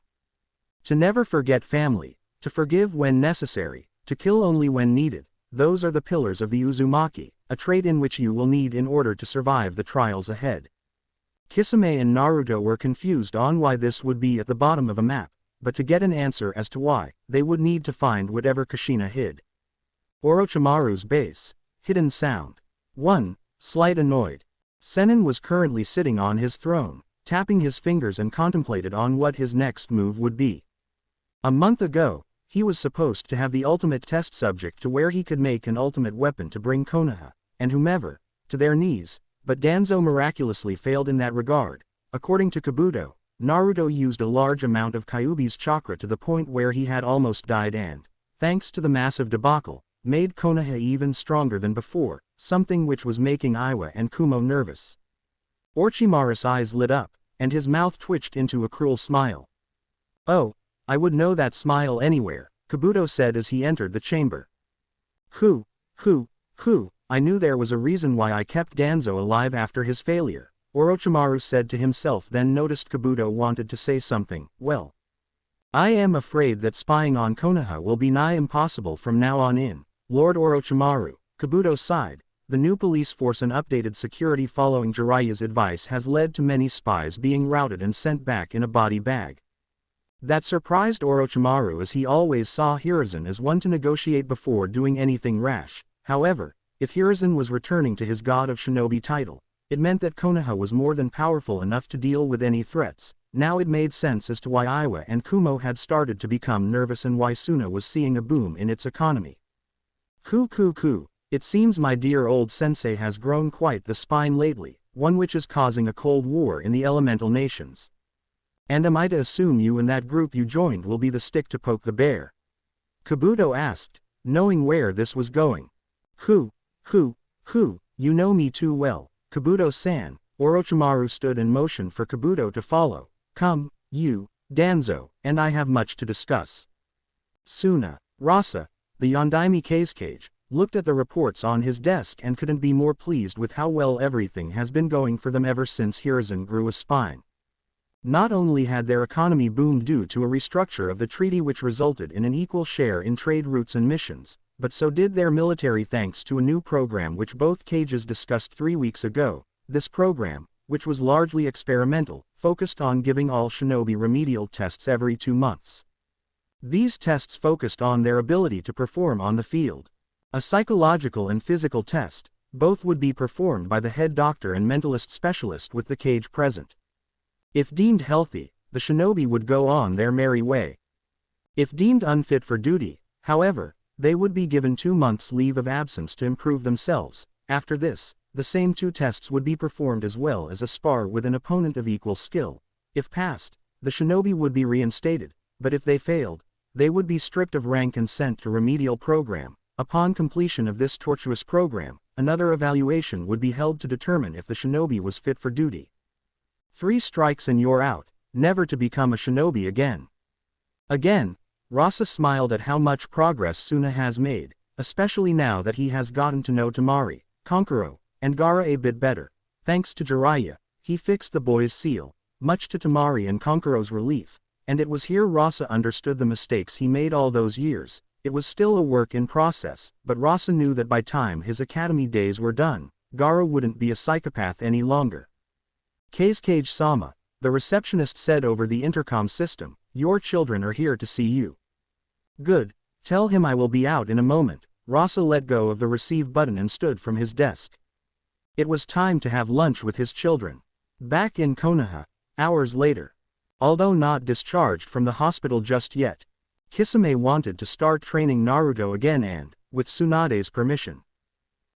To never forget family, to forgive when necessary, to kill only when needed, those are the pillars of the Uzumaki, a trait in which you will need in order to survive the trials ahead. Kisame and Naruto were confused on why this would be at the bottom of a map, but to get an answer as to why, they would need to find whatever Kushina hid. Orochimaru's base. Hidden sound. 1. Slight annoyed. Sennin was currently sitting on his throne, tapping his fingers and contemplated on what his next move would be. A month ago, he was supposed to have the ultimate test subject to where he could make an ultimate weapon to bring Konoha, and whomever, to their knees, but Danzo miraculously failed in that regard. According to Kabuto, Naruto used a large amount of Kyuubi's chakra to the point where he had almost died and, thanks to the massive debacle, made Konoha even stronger than before, something which was making Iwa and Kumo nervous. Orochimaru's eyes lit up, and his mouth twitched into a cruel smile. "Oh, I would know that smile anywhere," Kabuto said as he entered the chamber. Who, I knew there was a reason why I kept Danzo alive after his failure," Orochimaru said to himself, then noticed Kabuto wanted to say something. "Well, I am afraid that spying on Konoha will be nigh impossible from now on in, Lord Orochimaru." Kabuto sighed. The new police force and updated security following Jiraiya's advice has led to many spies being routed and sent back in a body bag. That surprised Orochimaru, as he always saw Hiruzen as one to negotiate before doing anything rash. However, if Hiruzen was returning to his God of Shinobi title, it meant that Konoha was more than powerful enough to deal with any threats. Now it made sense as to why Iwa and Kumo had started to become nervous and why Suna was seeing a boom in its economy. It seems my dear old sensei has grown quite the spine lately, one which is causing a cold war in the elemental nations. And am I to assume you and that group you joined will be the stick to poke the bear?" Kabuto asked, knowing where this was going. You know me too well, Kabuto-san." Orochimaru stood in motion for Kabuto to follow. "Come, you, Danzo, and I have much to discuss." Suna, Rasa, the Yondaime Kisame, looked at the reports on his desk and couldn't be more pleased with how well everything has been going for them ever since Hiruzen grew a spine. Not only had their economy boomed due to a restructure of the treaty which resulted in an equal share in trade routes and missions, but so did their military thanks to a new program which both cages discussed 3 weeks ago. This program, which was largely experimental, focused on giving all shinobi remedial tests every 2 months. These tests focused on their ability to perform on the field. A psychological and physical test, both would be performed by the head doctor and mentalist specialist with the cage present. If deemed healthy, the shinobi would go on their merry way. If deemed unfit for duty, however, they would be given 2 months' leave of absence to improve themselves. After this, the same 2 tests would be performed as well as a spar with an opponent of equal skill. If passed, the shinobi would be reinstated, but if they failed, they would be stripped of rank and sent to remedial program. Upon completion of this tortuous program, another evaluation would be held to determine if the shinobi was fit for duty. 3 strikes and you're out, never to become a shinobi again. Again, Rasa smiled at how much progress Suna has made, especially now that he has gotten to know Temari, Kankuro, and Gaara a bit better. Thanks to Jiraiya, he fixed the boy's seal, much to Temari and Kankuro's relief, and it was here Rasa understood the mistakes he made all those years. It was still a work in process, but Rasa knew that by time his academy days were done, Gaara wouldn't be a psychopath any longer. "Kisame-sama," the receptionist said over the intercom system, "your children are here to see you." "Good, tell him I will be out in a moment." Rasa let go of the receive button and stood from his desk. It was time to have lunch with his children. Back in Konoha, hours later. Although not discharged from the hospital just yet, Kisame wanted to start training Naruto again and, with Tsunade's permission,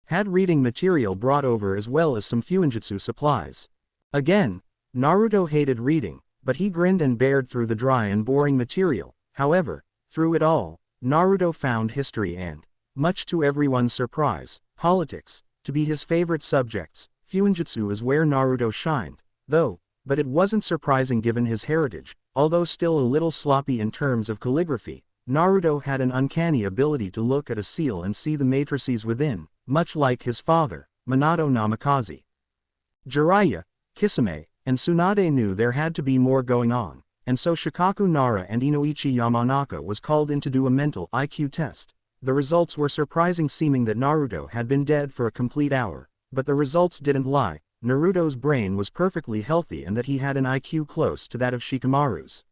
had reading material brought over as well as some fuinjutsu supplies. Again, Naruto hated reading, but he grinned and bared through the dry and boring material. However, through it all, Naruto found history and, much to everyone's surprise, politics, to be his favorite subjects. Fuinjutsu is where Naruto shined, though, but it wasn't surprising given his heritage. Although still a little sloppy in terms of calligraphy, Naruto had an uncanny ability to look at a seal and see the matrices within, much like his father, Minato Namikaze. Jiraiya, Kisame, and Tsunade knew there had to be more going on, and so Shikaku Nara and Inoichi Yamanaka was called in to do a mental IQ test. The results were surprising, seeming that Naruto had been dead for a complete hour, but the results didn't lie. Naruto's brain was perfectly healthy and that he had an IQ close to that of Shikamaru's.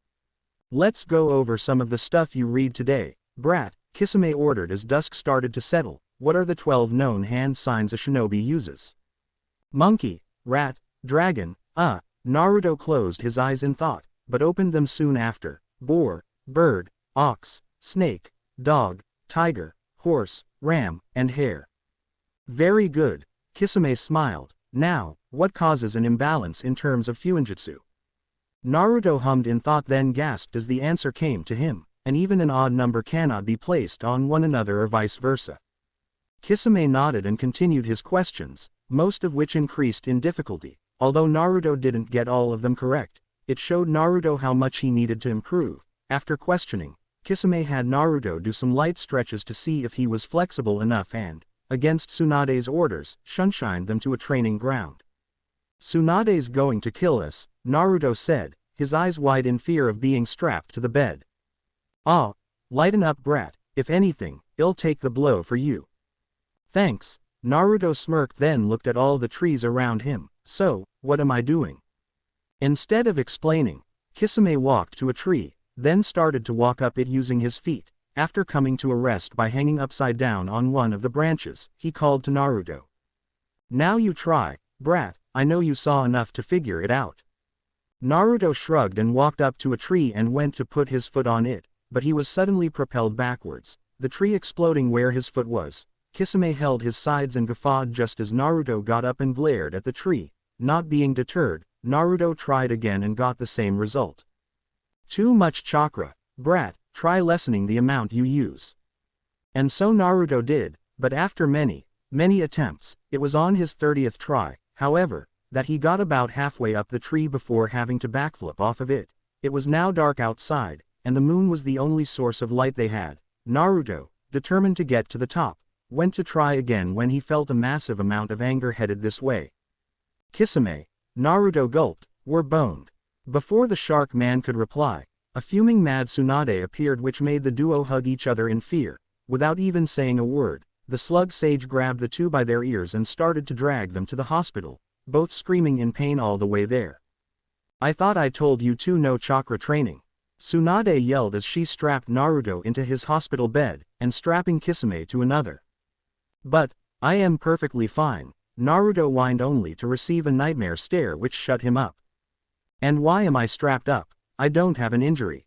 Let's go over some of the stuff you read today, brat, Kisame ordered as dusk started to settle. What are the 12 known hand signs a shinobi uses? Monkey, rat, dragon, Naruto closed his eyes in thought, but opened them soon after. Boar, bird, ox, snake, dog, tiger, horse, ram, and hare. Very good, Kisame smiled. Now, what causes an imbalance in terms of Fuinjutsu? Naruto hummed in thought, then gasped as the answer came to him. And even an odd number cannot be placed on one another or vice versa. Kisame nodded and continued his questions, most of which increased in difficulty. Although Naruto didn't get all of them correct, it showed Naruto how much he needed to improve. After questioning, Kisame had Naruto do some light stretches to see if he was flexible enough and, against Tsunade's orders, shunshined them to a training ground. Tsunade's going to kill us, Naruto said, his eyes wide in fear of being strapped to the bed. Ah, lighten up, brat, if anything, I'll take the blow for you. Thanks, Naruto smirked, then looked at all the trees around him. So, what am I doing? Instead of explaining, Kisame walked to a tree, then started to walk up it using his feet. After coming to a rest by hanging upside down on one of the branches, he called to Naruto. Now you try, brat, I know you saw enough to figure it out. Naruto shrugged and walked up to a tree and went to put his foot on it, but he was suddenly propelled backwards, the tree exploding where his foot was. Kisame held his sides and guffawed just as Naruto got up and glared at the tree. Not being deterred, Naruto tried again and got the same result. Too much chakra, brat, try lessening the amount you use. And so Naruto did, but after many attempts, it was on his 30th try, however, that he got about halfway up the tree before having to backflip off of it. It was now dark outside, and the moon was the only source of light they had. Naruto, determined to get to the top, went to try again when he felt a massive amount of anger headed this way. Kisame, Naruto gulped, were boned. Before the shark man could reply, a fuming mad Tsunade appeared, which made the duo hug each other in fear. Without even saying a word, the slug sage grabbed the two by their ears and started to drag them to the hospital, both screaming in pain all the way there. I thought I told you two no chakra training. Tsunade yelled as she strapped Naruto into his hospital bed, and strapping Kisame to another. But, I am perfectly fine, Naruto whined, only to receive a nightmare stare which shut him up. And why am I strapped up? I don't have an injury.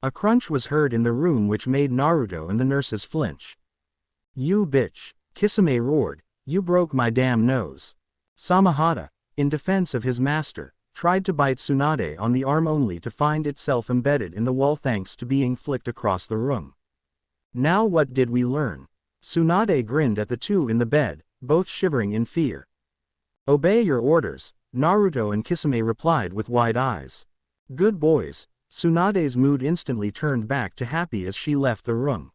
A crunch was heard in the room which made Naruto and the nurses flinch. You bitch, Kisame roared, you broke my damn nose. Samahata, in defense of his master, tried to bite Tsunade on the arm only to find itself embedded in the wall thanks to being flicked across the room. Now what did we learn? Tsunade grinned at the two in the bed, both shivering in fear. Obey your orders, Naruto and Kisame replied with wide eyes. Good boys. Tsunade's mood instantly turned back to happy as she left the room.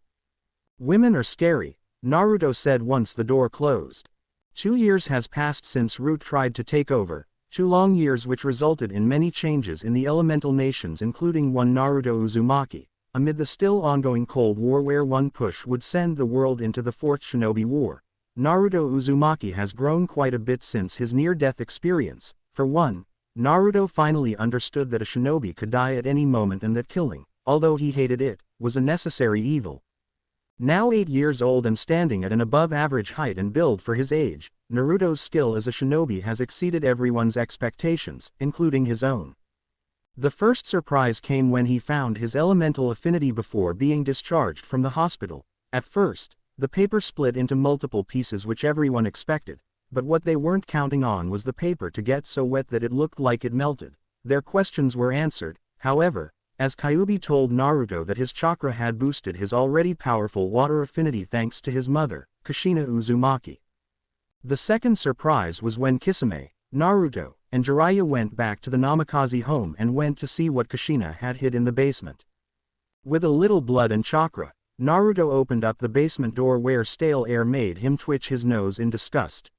Women are scary, Naruto said once the door closed. 2 years has passed since Root tried to take over, 2 long years which resulted in many changes in the elemental nations, including one Naruto Uzumaki, amid the still ongoing Cold War where one push would send the world into the Fourth Shinobi War. Naruto Uzumaki has grown quite a bit since his near-death experience. For one, Naruto finally understood that a shinobi could die at any moment and that killing, although he hated it, was a necessary evil. Now 8 years old and standing at an above-average height and build for his age, Naruto's skill as a shinobi has exceeded everyone's expectations, including his own. The first surprise came when he found his elemental affinity before being discharged from the hospital. At first, the paper split into multiple pieces which everyone expected, but what they weren't counting on was the paper to get so wet that it looked like it melted. Their questions were answered, however, as Kyuubi told Naruto that his chakra had boosted his already powerful water affinity thanks to his mother, Kushina Uzumaki. The second surprise was when Kisame, Naruto, and Jiraiya went back to the Namikaze home and went to see what Kushina had hid in the basement. With a little blood and chakra, Naruto opened up the basement door where stale air made him twitch his nose in disgust.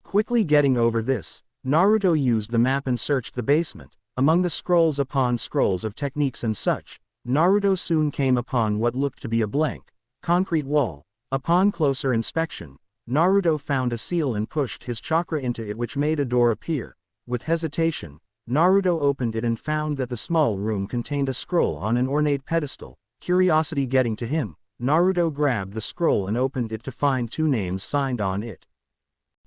Quickly getting over this, Naruto used the map and searched the basement. Among the scrolls upon scrolls of techniques and such, Naruto soon came upon what looked to be a blank, concrete wall. Upon closer inspection, Naruto found a seal and pushed his chakra into it, which made a door appear. With hesitation, Naruto opened it and found that the small room contained a scroll on an ornate pedestal. Curiosity getting to him, Naruto grabbed the scroll and opened it to find two names signed on it.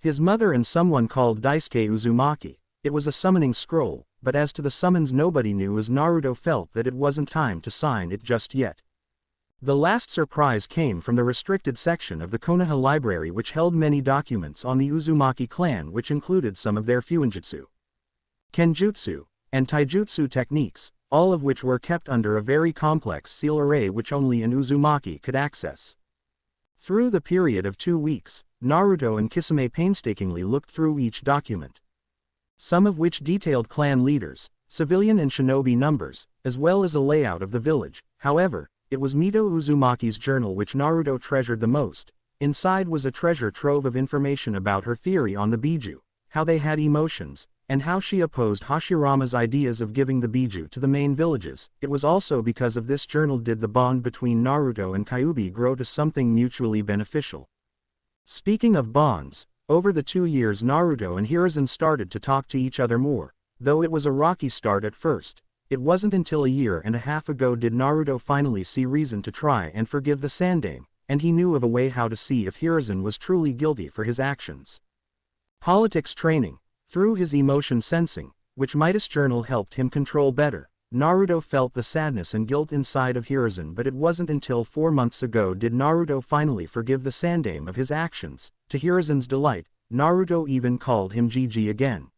His mother and someone called Daisuke Uzumaki. It was a summoning scroll, but as to the summons nobody knew, as Naruto felt that it wasn't time to sign it just yet. The last surprise came from the restricted section of the Konoha library, which held many documents on the Uzumaki clan, which included some of their fuinjutsu, kenjutsu, and taijutsu techniques, all of which were kept under a very complex seal array which only an Uzumaki could access. Through the period of 2 weeks, Naruto and Kisame painstakingly looked through each document, some of which detailed clan leaders, civilian and shinobi numbers, as well as a layout of the village. However, it was Mito Uzumaki's journal which Naruto treasured the most. Inside was a treasure trove of information about her theory on the Biju, how they had emotions, and how she opposed Hashirama's ideas of giving the Biju to the main villages. It was also because of this journal did the bond between Naruto and Kyuubi grow to something mutually beneficial. Speaking of bonds, over the 2 years Naruto and Hiruzen started to talk to each other more, though it was a rocky start at first. It wasn't until a year and a half ago did Naruto finally see reason to try and forgive the Sandaime, and he knew of a way how to see if Hiruzen was truly guilty for his actions. Politics training. Through his emotion sensing, which Midas journal helped him control better, Naruto felt the sadness and guilt inside of Hiruzen, but it wasn't until 4 months ago did Naruto finally forgive the Sandaime of his actions. To Hiruzen's delight, Naruto even called him Gigi again.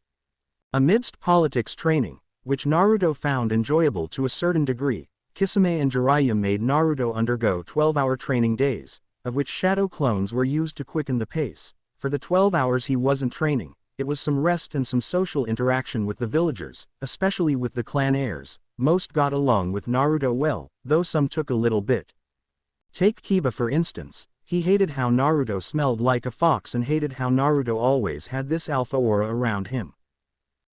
Amidst politics training, which Naruto found enjoyable to a certain degree, Kisame and Jiraiya made Naruto undergo 12-hour training days, of which shadow clones were used to quicken the pace. For the 12 hours he wasn't training, it was some rest and some social interaction with the villagers, especially with the clan heirs. Most got along with Naruto well, though some took a little bit. Take Kiba for instance. He hated how Naruto smelled like a fox and hated how Naruto always had this alpha aura around him.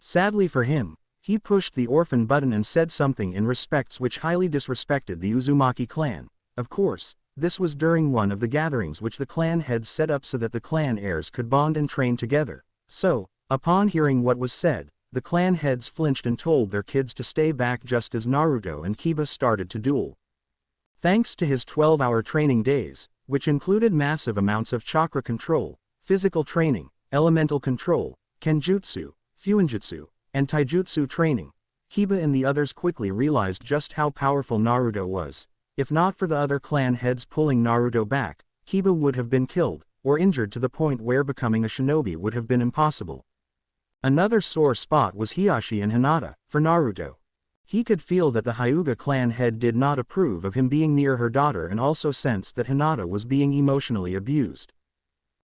Sadly for him, he pushed the orphan button and said something in respects which highly disrespected the Uzumaki clan. Of course, this was during one of the gatherings which the clan heads set up so that the clan heirs could bond and train together. So, upon hearing what was said, the clan heads flinched and told their kids to stay back just as Naruto and Kiba started to duel. Thanks to his 12-hour training days, which included massive amounts of chakra control, physical training, elemental control, kenjutsu, fuinjutsu, and taijutsu training, Kiba and the others quickly realized just how powerful Naruto was. If not for the other clan heads pulling Naruto back, Kiba would have been killed, or injured to the point where becoming a shinobi would have been impossible. Another sore spot was Hiashi and Hinata, for Naruto. He could feel that the Hyuga clan head did not approve of him being near her daughter and also sensed that Hinata was being emotionally abused.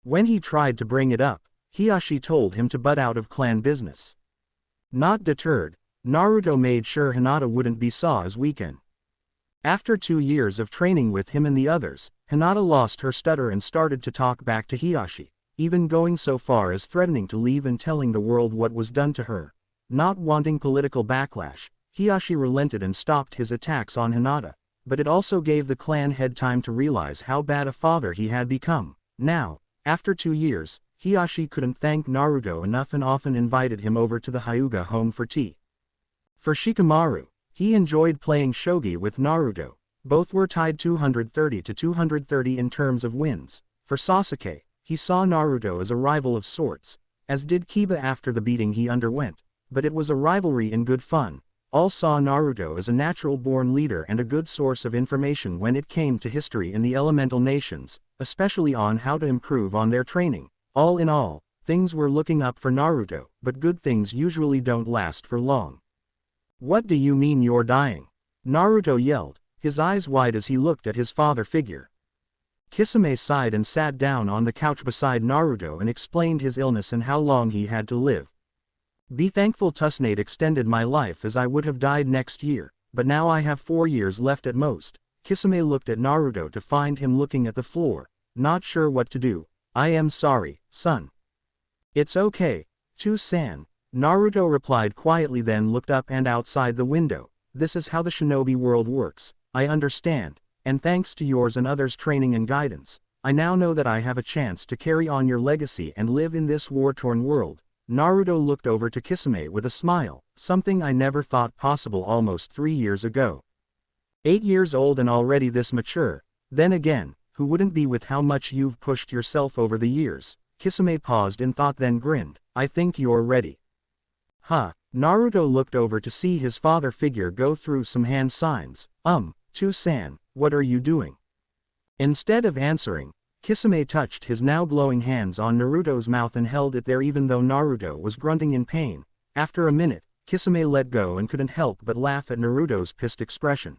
When he tried to bring it up, Hiashi told him to butt out of clan business. Not deterred, Naruto made sure Hinata wouldn't be saw as weakened. After 2 years of training with him and the others, Hinata lost her stutter and started to talk back to Hiashi, even going so far as threatening to leave and telling the world what was done to her. Not wanting political backlash, Hiashi relented and stopped his attacks on Hinata, but it also gave the clan head time to realize how bad a father he had become. Now, after 2 years, Hiashi couldn't thank Naruto enough and often invited him over to the Hyuga home for tea. For Shikamaru, he enjoyed playing shogi with Naruto. Both were tied 230 to 230 in terms of wins. For Sasuke, he saw Naruto as a rival of sorts, as did Kiba after the beating he underwent, but it was a rivalry in good fun. All saw Naruto as a natural-born leader and a good source of information when it came to history in the elemental nations, especially on how to improve on their training. All in all, things were looking up for Naruto, but good things usually don't last for long. What do you mean you're dying? Naruto yelled, his eyes wide as he looked at his father figure. Kisame sighed and sat down on the couch beside Naruto and explained his illness and how long he had to live. Be thankful Tusnade extended my life as I would have died next year, but now I have 4 years left at most. Kisame looked at Naruto to find him looking at the floor, not sure what to do. I am sorry, son. It's okay, Chu-san. Naruto replied quietly, then looked up and outside the window. This is how the shinobi world works, I understand, and thanks to yours and others' training and guidance, I now know that I have a chance to carry on your legacy and live in this war-torn world. Naruto looked over to Kisame with a smile, something I never thought possible almost 3 years ago. 8 years old and already this mature. Then again, who wouldn't be with how much you've pushed yourself over the years? Kisame paused in thought then grinned. I think you're ready. Huh. Naruto looked over to see his father figure go through some hand signs. Chu-san, what are you doing? Instead of answering, Kisame touched his now glowing hands on Naruto's mouth and held it there even though Naruto was grunting in pain. After a minute, Kisame let go and couldn't help but laugh at Naruto's pissed expression.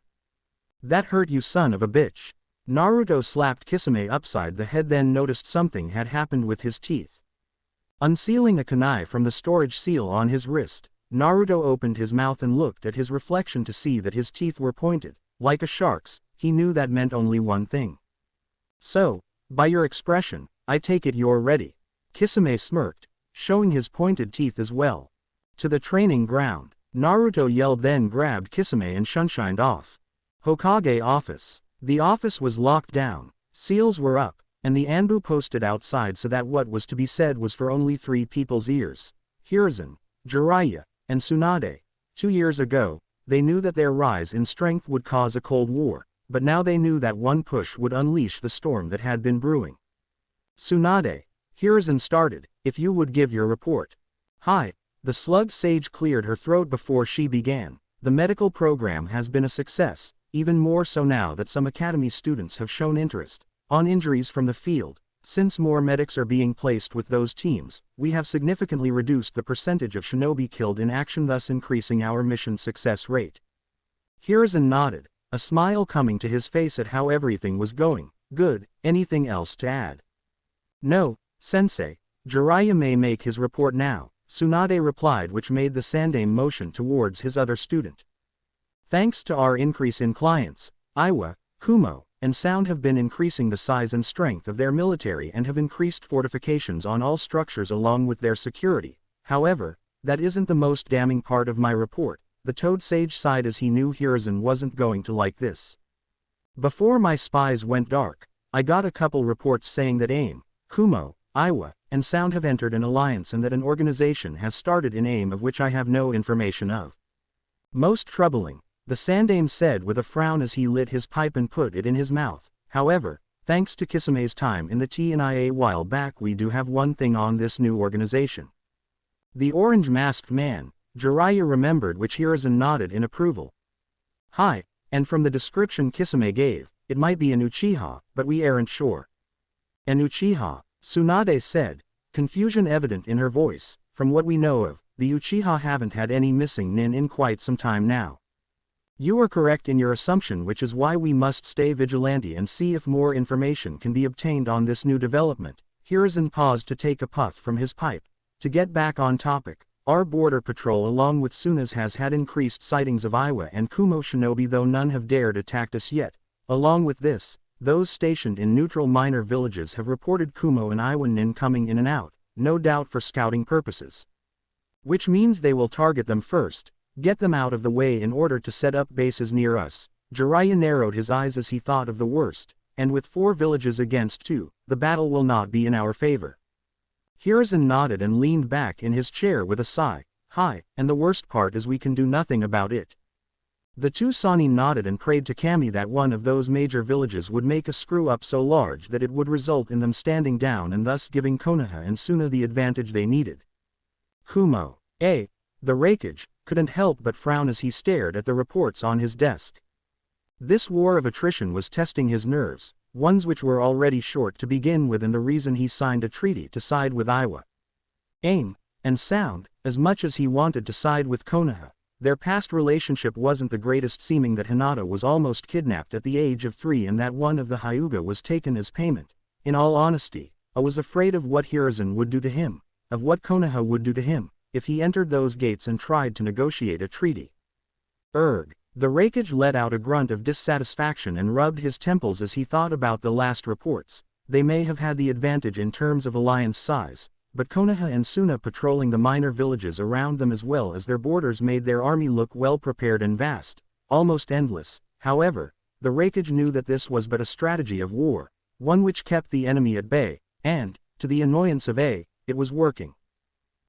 That hurt you, son of a bitch. Naruto slapped Kisame upside the head, then noticed something had happened with his teeth. Unsealing a kunai from the storage seal on his wrist, Naruto opened his mouth and looked at his reflection to see that his teeth were pointed, like a shark's. He knew that meant only one thing. So, by your expression, I take it you're ready. Kisame smirked, showing his pointed teeth as well. To the training ground, Naruto yelled, then grabbed Kisame and shunshined off. Hokage office. The office was locked down, seals were up, and the anbu posted outside so that what was to be said was for only 3 people's ears. Hiruzen, Jiraiya, and Tsunade. 2 years ago, they knew that their rise in strength would cause a cold war, but now they knew that one push would unleash the storm that had been brewing. Tsunade, Hiruzen started, if you would give your report. Hi. The slug sage cleared her throat before she began. The medical program has been a success, even more so now that some academy students have shown interest. On injuries from the field, since more medics are being placed with those teams, we have significantly reduced the percentage of shinobi killed in action, thus increasing our mission success rate. Hiruzen nodded, a smile coming to his face at how everything was going. Good. Anything else to add? No, sensei. Jiraiya may make his report now, Tsunade replied, which made the Sandaime motion towards his other student. Thanks to our increase in clients, Iwa, Kumo, and Sound have been increasing the size and strength of their military and have increased fortifications on all structures along with their security. However, that isn't the most damning part of my report. The Toad Sage sighed as he knew Hiruzen wasn't going to like this. Before my spies went dark, I got a couple reports saying that AIM, Kumo, Iwa, and Sound have entered an alliance and that an organization has started in AIM of which I have no information of. Most troubling, the Sandaime said with a frown as he lit his pipe and put it in his mouth. However, thanks to Kisame's time in the TNIA a while back, we do have one thing on this new organization. The orange-masked man, Jiraiya remembered, which Hiruzen nodded in approval. Hi, and from the description Kisame gave, it might be an Uchiha, but we aren't sure. An Uchiha, Tsunade said, confusion evident in her voice. From what we know of, the Uchiha haven't had any missing nin in quite some time now. You are correct in your assumption, which is why we must stay vigilante and see if more information can be obtained on this new development. Hiruzen paused to take a puff from his pipe. To get back on topic, our border patrol along with Sunas has had increased sightings of Iwa and Kumo shinobi, though none have dared attack us yet. Along with this, those stationed in neutral minor villages have reported Kumo and Iwa nin coming in and out, no doubt for scouting purposes. Which means they will target them first, get them out of the way in order to set up bases near us. Jiraiya narrowed his eyes as he thought of the worst, and with 4 villages against 2, the battle will not be in our favor. Hiruzen nodded and leaned back in his chair with a sigh. Hi, and the worst part is we can do nothing about it. The 2 Sannin nodded and prayed to Kami that one of those major villages would make a screw-up so large that it would result in them standing down and thus giving Konoha and Suna the advantage they needed. Kumo, the Raikage, couldn't help but frown as he stared at the reports on his desk. This war of attrition was testing his nerves, ones which were already short to begin with, and the reason he signed a treaty to side with Iwa, AIM, and Sound, as much as he wanted to side with Konoha. Their past relationship wasn't the greatest, seeming that Hinata was almost kidnapped at the age of 3 and that one of the Hyuga was taken as payment. In all honesty, I was afraid of what Hiruzen would do to him, of what Konoha would do to him, if he entered those gates and tried to negotiate a treaty. Erg. The Hokage let out a grunt of dissatisfaction and rubbed his temples as he thought about the last reports. They may have had the advantage in terms of alliance size, but Konoha and Suna patrolling the minor villages around them as well as their borders made their army look well prepared and vast, almost endless. However, the Hokage knew that this was but a strategy of war, one which kept the enemy at bay, and, to the annoyance of it was working.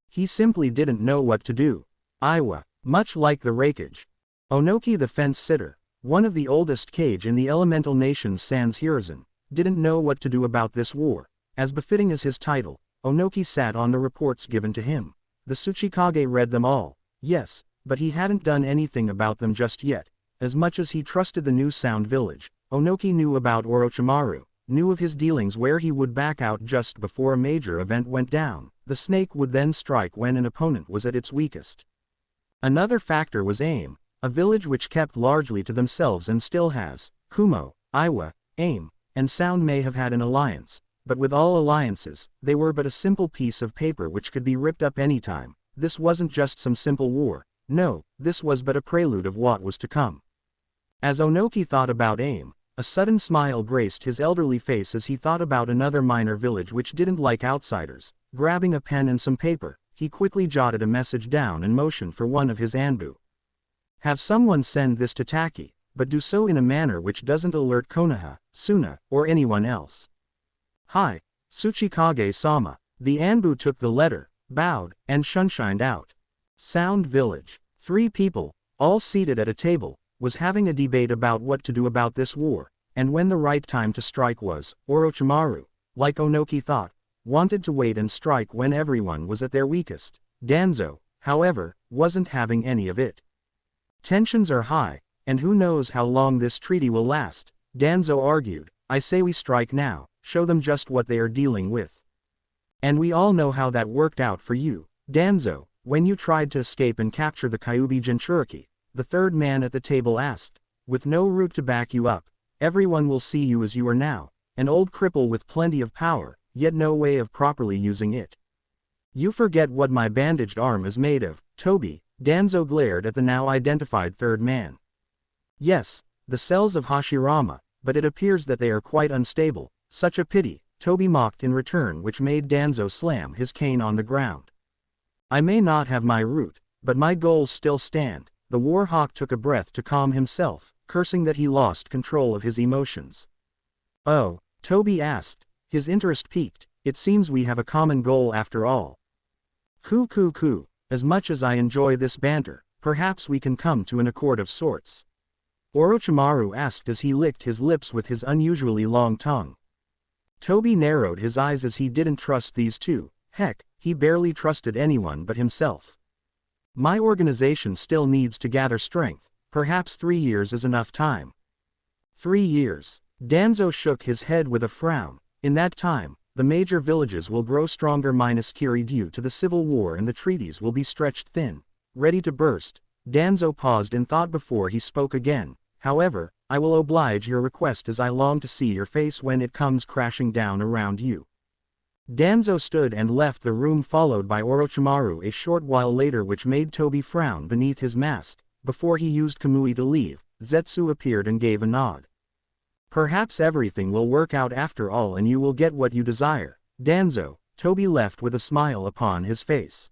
He simply didn't know what to do. Iwa, much like the Hokage. Onoki the fence-sitter, one of the oldest kage in the elemental nations sans Hiruzen, didn't know what to do about this war. As befitting as his title, Onoki sat on the reports given to him. The Tsuchikage read them all, yes, but he hadn't done anything about them just yet. As much as he trusted the new Sound Village, Onoki knew about Orochimaru, knew of his dealings where he would back out just before a major event went down. The snake would then strike when an opponent was at its weakest. Another factor was AIM, a village which kept largely to themselves and still has. Kumo, Iwa, AIM, and Sound may have had an alliance, but with all alliances, they were but a simple piece of paper which could be ripped up anytime. This wasn't just some simple war, no, this was but a prelude of what was to come. As Onoki thought about AIM, a sudden smile graced his elderly face as he thought about another minor village which didn't like outsiders. Grabbing a pen and some paper, he quickly jotted a message down and motioned for one of his Anbu. Have someone send this to Taki, but do so in a manner which doesn't alert Konoha, Suna, or anyone else. Hi, Tsuchikage-sama. The Anbu took the letter, bowed, and shunshined out. Sound Village. 3 people, all seated at a table, was having a debate about what to do about this war, and when the right time to strike was. Orochimaru, like Onoki thought, wanted to wait and strike when everyone was at their weakest. Danzo, however, wasn't having any of it. Tensions are high, and who knows how long this treaty will last, Danzo argued. I say we strike now, show them just what they are dealing with. And we all know how that worked out for you, Danzo, when you tried to escape and capture the Kyuubi Jinchuriki, the third man at the table asked. With no root to back you up, everyone will see you as you are now, an old cripple with plenty of power, yet no way of properly using it. You forget what my bandaged arm is made of, Toby. Danzo glared at the now identified third man. Yes, the cells of Hashirama, but it appears that they are quite unstable. Such a pity, Toby mocked in return, which made Danzo slam his cane on the ground. I may not have my root, but my goals still stand. The war hawk took a breath to calm himself, cursing that he lost control of his emotions. Oh, Toby asked, his interest piqued. It seems we have a common goal after all. Coo. As much as I enjoy this banter, perhaps we can come to an accord of sorts. Orochimaru asked as he licked his lips with his unusually long tongue. Toby narrowed his eyes as he didn't trust these two. Heck, he barely trusted anyone but himself. My organization still needs to gather strength. Perhaps 3 years is enough time. 3 years. Danzo shook his head with a frown. In that time, the major villages will grow stronger minus Kiri due to the civil war and the treaties will be stretched thin, ready to burst. Danzo paused in thought before he spoke again. However, I will oblige your request as I long to see your face when it comes crashing down around you. Danzo stood and left the room followed by Orochimaru a short while later, which made Toby frown beneath his mask. Before he used Kamui to leave, Zetsu appeared and gave a nod. Perhaps everything will work out after all and you will get what you desire, Danzo. Toby left with a smile upon his face.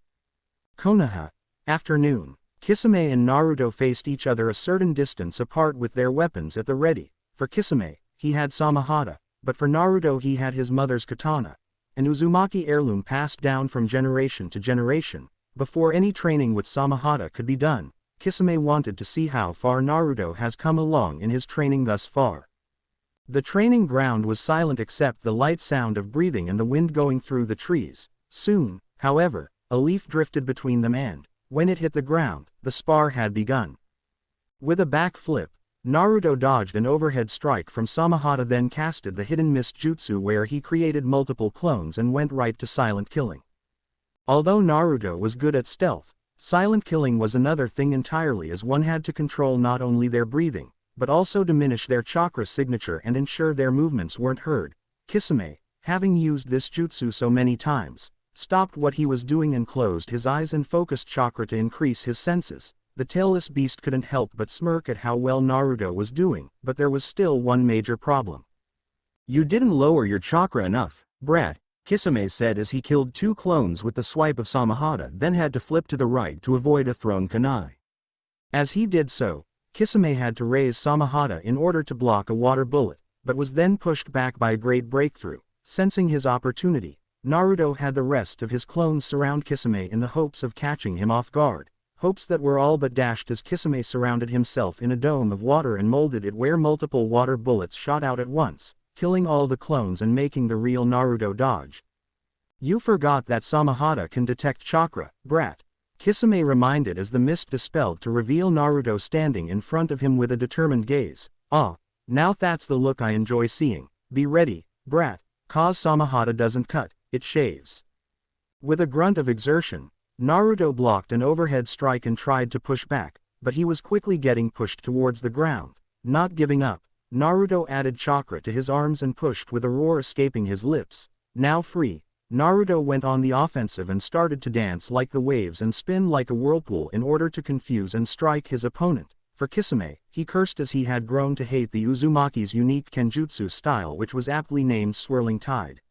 Konoha. Afternoon. Kisame and Naruto faced each other a certain distance apart with their weapons at the ready. For Kisame, he had Samahata, but for Naruto he had his mother's katana, an Uzumaki heirloom passed down from generation to generation. Before any training with Samahata could be done, Kisame wanted to see how far Naruto has come along in his training thus far. The training ground was silent except the light sound of breathing and the wind going through the trees. Soon, however, a leaf drifted between them and, when it hit the ground, the spar had begun. With a back flip, Naruto dodged an overhead strike from Samahata, then casted the hidden mist jutsu where he created multiple clones and went right to silent killing. Although Naruto was good at stealth, Silent killing was another thing entirely, as one had to control not only their breathing, but also diminish their chakra signature and ensure their movements weren't heard. Kisame, having used this jutsu so many times, stopped what he was doing and closed his eyes and focused chakra to increase his senses. The tailless beast couldn't help but smirk at how well Naruto was doing, but there was still one major problem. "You didn't lower your chakra enough, brat," Kisame said as he killed 2 clones with the swipe of Samahata, then had to flip to the right to avoid a thrown kunai. As he did so, Kisame had to raise Samahata in order to block a water bullet, but was then pushed back by a great breakthrough. Sensing his opportunity, Naruto had the rest of his clones surround Kisame in the hopes of catching him off guard. Hopes that were all but dashed as Kisame surrounded himself in a dome of water and molded it where multiple water bullets shot out at once, killing all the clones and making the real Naruto dodge. "You forgot that Samahata can detect chakra, brat," Kisame reminded as the mist dispelled to reveal Naruto standing in front of him with a determined gaze. "Ah, now that's the look I enjoy seeing. Be ready, brat, cause Samahata doesn't cut, it shaves." With a grunt of exertion, Naruto blocked an overhead strike and tried to push back, but he was quickly getting pushed towards the ground. Not giving up, Naruto added chakra to his arms and pushed with a roar escaping his lips. Now free, Naruto went on the offensive and started to dance like the waves and spin like a whirlpool in order to confuse and strike his opponent. For Kisame, he cursed as he had grown to hate the Uzumaki's unique Kenjutsu style, which was aptly named Swirling Tide.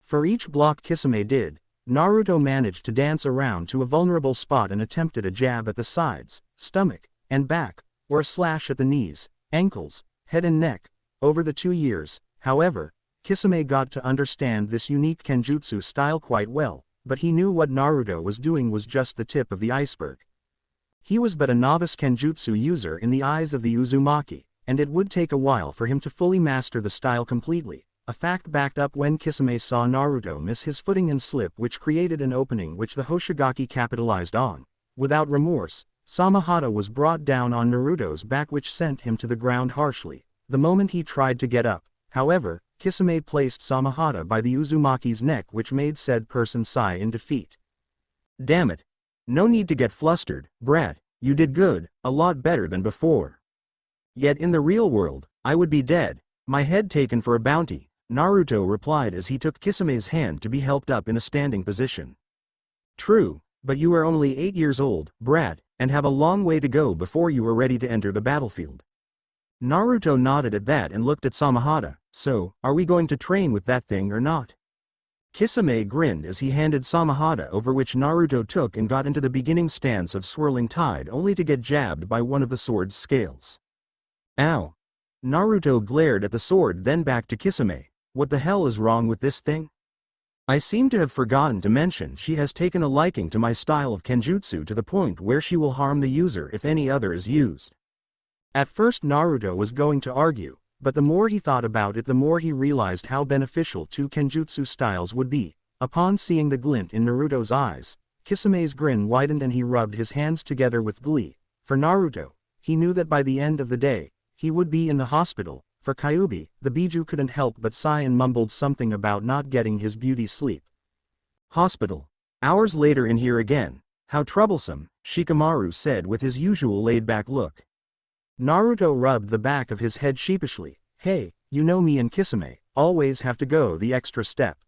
For each block Kisame did, Naruto managed to dance around to a vulnerable spot and attempted a jab at the sides, stomach, and back, or a slash at the knees, ankles, head and neck. Over the 2 years, however, Kisame got to understand this unique Kenjutsu style quite well, but he knew what Naruto was doing was just the tip of the iceberg. He was but a novice Kenjutsu user in the eyes of the Uzumaki, and it would take a while for him to fully master the style completely. A fact backed up when Kisame saw Naruto miss his footing and slip, which created an opening which the Hoshigaki capitalized on. Without remorse, Samahata was brought down on Naruto's back, which sent him to the ground harshly. The moment he tried to get up, however, Kisame placed Samahata by the Uzumaki's neck, which made said person sigh in defeat. "Damn it. No need to get flustered, brat, you did good, a lot better than before. Yet in the real world, I would be dead, my head taken for a bounty," Naruto replied as he took Kisame's hand to be helped up in a standing position. "True, but you are only 8 years old, brat, and have a long way to go before you are ready to enter the battlefield." Naruto nodded at that and looked at Samahata. "So, are we going to train with that thing or not?" Kisame grinned as he handed Samahata over, which Naruto took and got into the beginning stance of Swirling Tide, only to get jabbed by one of the sword's scales. "Ow!" Naruto glared at the sword, then back to Kisame. "What the hell is wrong with this thing? I seem to have forgotten to mention she has taken a liking to my style of Kenjutsu to the point where she will harm the user if any other is used." At first Naruto was going to argue, but the more he thought about it the more he realized how beneficial 2 Kenjutsu styles would be. Upon seeing the glint in Naruto's eyes, Kisame's grin widened and he rubbed his hands together with glee. For Naruto, he knew that by the end of the day, he would be in the hospital. For Kyuubi, the Biju couldn't help but sigh and mumbled something about not getting his beauty sleep. "Hospital. Hours later in here again. How troublesome," Shikamaru said with his usual laid-back look. Naruto rubbed the back of his head sheepishly. "Hey, you know me and Kisame, always have to go the extra step.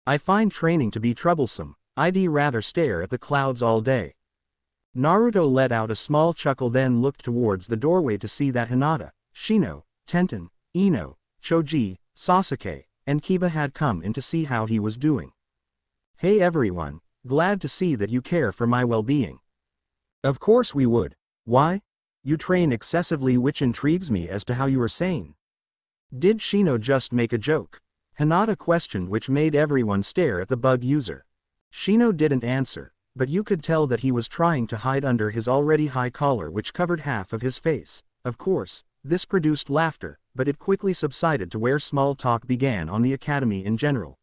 I find training to be troublesome, I'd rather stare at the clouds all day." Naruto let out a small chuckle, then looked towards the doorway to see that Hinata, Shino, Tenten, Ino, Choji, Sasuke, and Kiba had come in to see how he was doing. "Hey everyone, glad to see that you care for my well-being." "Of course we would. Why? You train excessively, which intrigues me as to how you are sane." Did Shino just make a joke? Hinata questioned, which made everyone stare at the bug user. Shino didn't answer, but you could tell that he was trying to hide under his already high collar, which covered half of his face. Of course, this produced laughter, but it quickly subsided to where small talk began on the academy in general.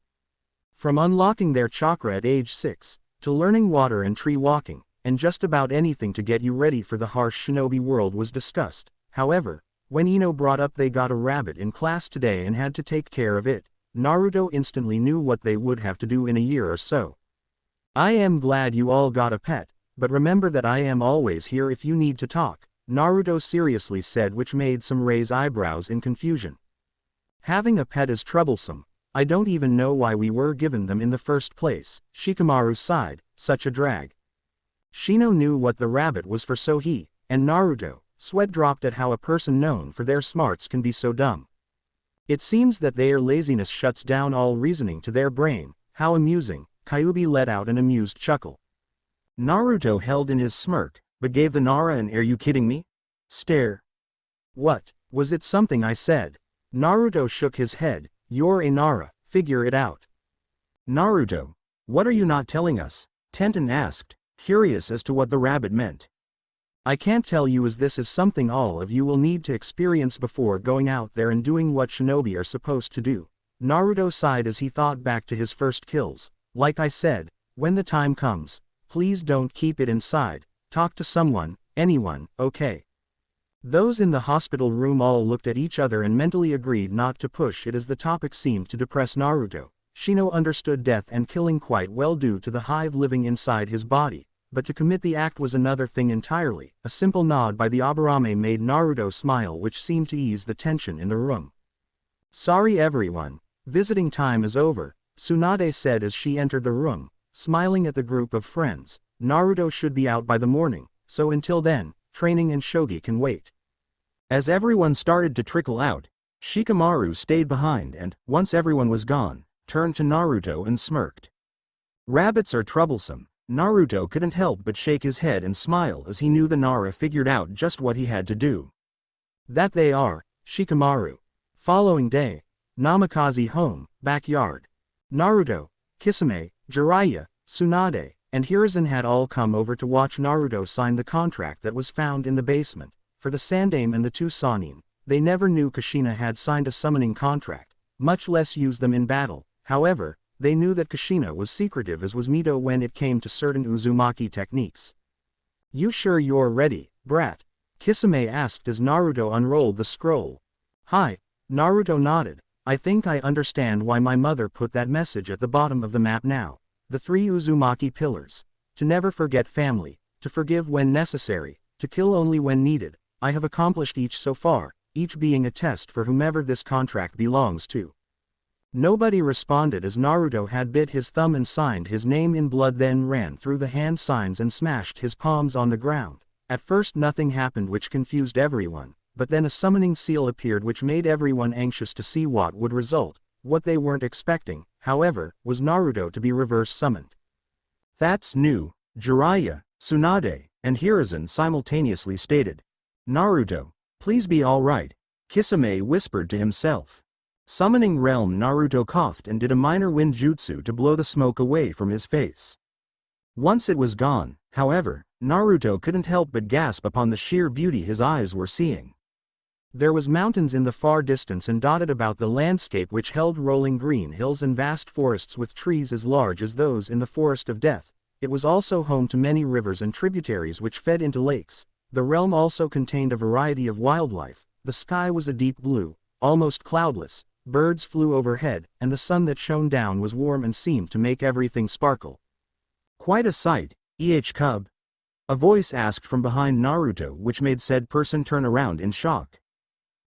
From unlocking their chakra at age 6, to learning water and tree walking, and just about anything to get you ready for the harsh shinobi world was discussed. However, when Ino brought up they got a rabbit in class today and had to take care of it, Naruto instantly knew what they would have to do in a year or so. "I am glad you all got a pet," but remember that I am always here if you need to talk, Naruto seriously said, which made some raise eyebrows in confusion. Having a pet is troublesome. I don't even know why we were given them in the first place, Shikamaru sighed, such a drag. Shino knew what the rabbit was for, so he, and Naruto, sweat dropped at how a person known for their smarts can be so dumb. It seems that their laziness shuts down all reasoning to their brain. How amusing, Kyuubi let out an amused chuckle. Naruto held in his smirk, but gave the Nara an "are you kidding me?" stare. What, was it something I said? Naruto shook his head. You're a Nara, figure it out. Naruto, what are you not telling us? Tenten asked, curious as to what the rabbit meant. I can't tell you, as this is something all of you will need to experience before going out there and doing what shinobi are supposed to do. Naruto sighed as he thought back to his first kills. Like I said, when the time comes, please don't keep it inside, talk to someone, anyone, okay? Those in the hospital room all looked at each other and mentally agreed not to push it as the topic seemed to depress Naruto. Shino understood death and killing quite well due to the hive living inside his body, but to commit the act was another thing entirely. A simple nod by the Aburame made Naruto smile, which seemed to ease the tension in the room. Sorry everyone, visiting time is over, Tsunade said as she entered the room, smiling at the group of friends. Naruto should be out by the morning, so until then, training and shogi can wait. As everyone started to trickle out, Shikamaru stayed behind and, once everyone was gone, turned to Naruto and smirked. Rabbits are troublesome. Naruto couldn't help but shake his head and smile as he knew the Nara figured out just what he had to do. That they are, Shikamaru. Following day, Namikaze home, backyard. Naruto, Kisame, Jiraiya, Tsunade, and Hiruzen had all come over to watch Naruto sign the contract that was found in the basement. For the Sandaime and the two Sannin, they never knew Kushina had signed a summoning contract, much less used them in battle. However, they knew that Kushina was secretive as was Mito when it came to certain Uzumaki techniques. You sure you're ready, brat? Kisame asked as Naruto unrolled the scroll. Hi, Naruto nodded. I think I understand why my mother put that message at the bottom of the map now. The 3 Uzumaki pillars. To never forget family, to forgive when necessary, to kill only when needed. I have accomplished each so far, each being a test for whomever this contract belongs to. Nobody responded as Naruto had bit his thumb and signed his name in blood, then ran through the hand signs and smashed his palms on the ground. At first nothing happened, which confused everyone, but then a summoning seal appeared which made everyone anxious to see what would result. What they weren't expecting, however, was Naruto to be reverse summoned. That's new, Jiraiya, Tsunade, and Hiruzen simultaneously stated. Naruto, please be alright, Kisame whispered to himself. Summoning realm, Naruto coughed and did a minor wind jutsu to blow the smoke away from his face. Once it was gone, however, Naruto couldn't help but gasp upon the sheer beauty his eyes were seeing. There was mountains in the far distance and dotted about the landscape, which held rolling green hills and vast forests with trees as large as those in the Forest of Death. It was also home to many rivers and tributaries which fed into lakes. The realm also contained a variety of wildlife. The sky was a deep blue, almost cloudless, birds flew overhead, and the sun that shone down was warm and seemed to make everything sparkle. Quite a sight, cub? A voice asked from behind Naruto, which made said person turn around in shock.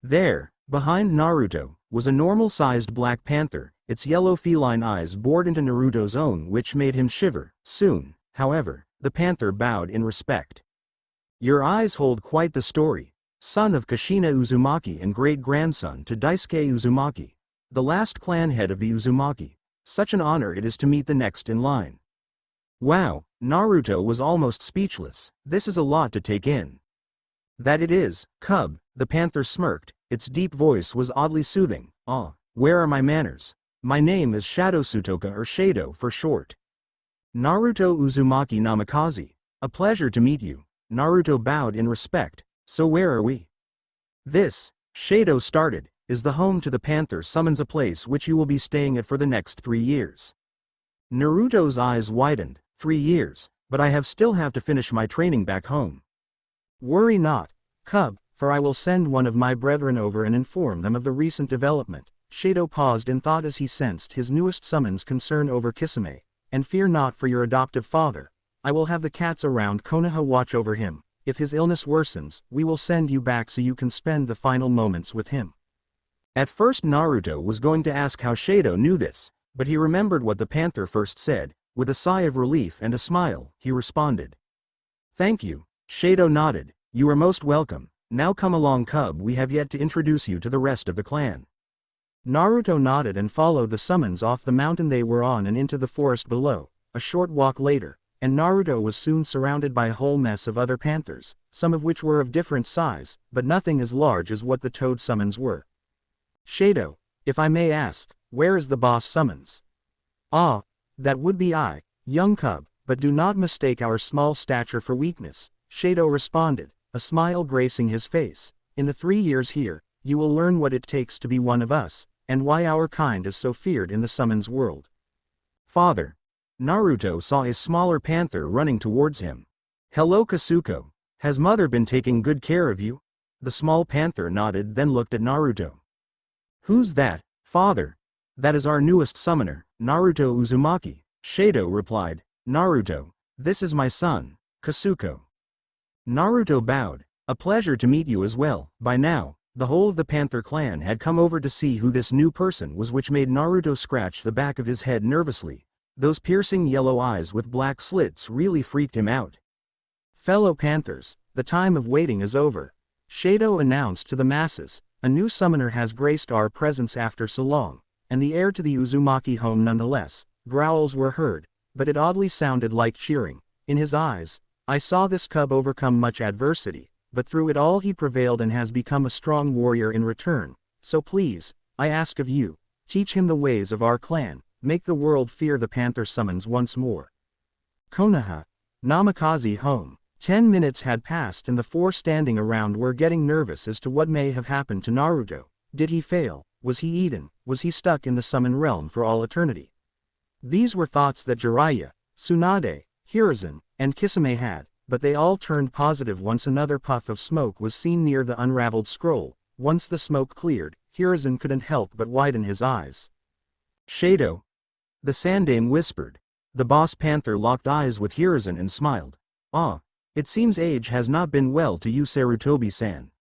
There, behind Naruto, was a normal-sized black panther, its yellow feline eyes bored into Naruto's own, which made him shiver. Soon, however, the panther bowed in respect. Your eyes hold quite the story. Son of Kushina Uzumaki and great-grandson to Daisuke Uzumaki, the last clan head of the Uzumaki. Such an honor it is to meet the next in line. Wow, Naruto was almost speechless. This is a lot to take in. That it is, cub, the panther smirked. Its deep voice was oddly soothing. Ah, where are my manners? My name is Shadow Sutoka, or Shado for short. Naruto Uzumaki Namikaze. A pleasure to meet you. Naruto bowed in respect. So where are we? This, Shado started, is the home to the Panther Summons, a place which you will be staying at for the next 3 years. Naruto's eyes widened. 3 years, but I still have to finish my training back home. Worry not, cub, for I will send one of my brethren over and inform them of the recent development. Shado paused in thought as he sensed his newest summon's concern over Kisame. And fear not for your adoptive father. I will have the cats around Konoha watch over him. If his illness worsens, we will send you back so you can spend the final moments with him. At first Naruto was going to ask how Shado knew this, but he remembered what the panther first said. With a sigh of relief and a smile, he responded. Thank you. Shado nodded. You are most welcome. Now come along, cub, we have yet to introduce you to the rest of the clan. Naruto nodded and followed the summons off the mountain they were on and into the forest below. A short walk later, and Naruto was soon surrounded by a whole mess of other panthers, some of which were of different size, but nothing as large as what the toad summons were. Shado, if I may ask, where is the boss summons? Ah, that would be I, young cub, but do not mistake our small stature for weakness, Shado responded, a smile gracing his face. In the 3 years here, you will learn what it takes to be one of us, and why our kind is so feared in the summons world. Father. Naruto saw a smaller panther running towards him. Hello Kasuko. Has mother been taking good care of you? The small panther nodded, then looked at Naruto. Who's that, father? That is our newest summoner, Naruto Uzumaki, Shado replied. Naruto, this is my son, Kasuko. Naruto bowed. A pleasure to meet you as well. By now, the whole of the Panther clan had come over to see who this new person was, which made Naruto scratch the back of his head nervously. Those piercing yellow eyes with black slits really freaked him out. Fellow Panthers, the time of waiting is over. Shado announced to the masses, a new summoner has graced our presence after so long, and the heir to the Uzumaki home nonetheless. Growls were heard, but it oddly sounded like cheering. In his eyes, I saw this cub overcome much adversity, but through it all he prevailed and has become a strong warrior in return. So please, I ask of you, teach him the ways of our clan. Make the world fear the panther summons once more. Konoha, Namikaze home. 10 minutes had passed and the four standing around were getting nervous as to what may have happened to Naruto. Did he fail? Was he eaten? Was he stuck in the summon realm for all eternity? These were thoughts that Jiraiya, Tsunade, Hiruzen, and Kisame had, but they all turned positive once another puff of smoke was seen near the unraveled scroll. Once the smoke cleared, Hiruzen couldn't help but widen his eyes. Shado. The Sandaime whispered. The boss panther locked eyes with Hiruzen and smiled. Ah, it seems age has not been well to you, Sarutobi-san.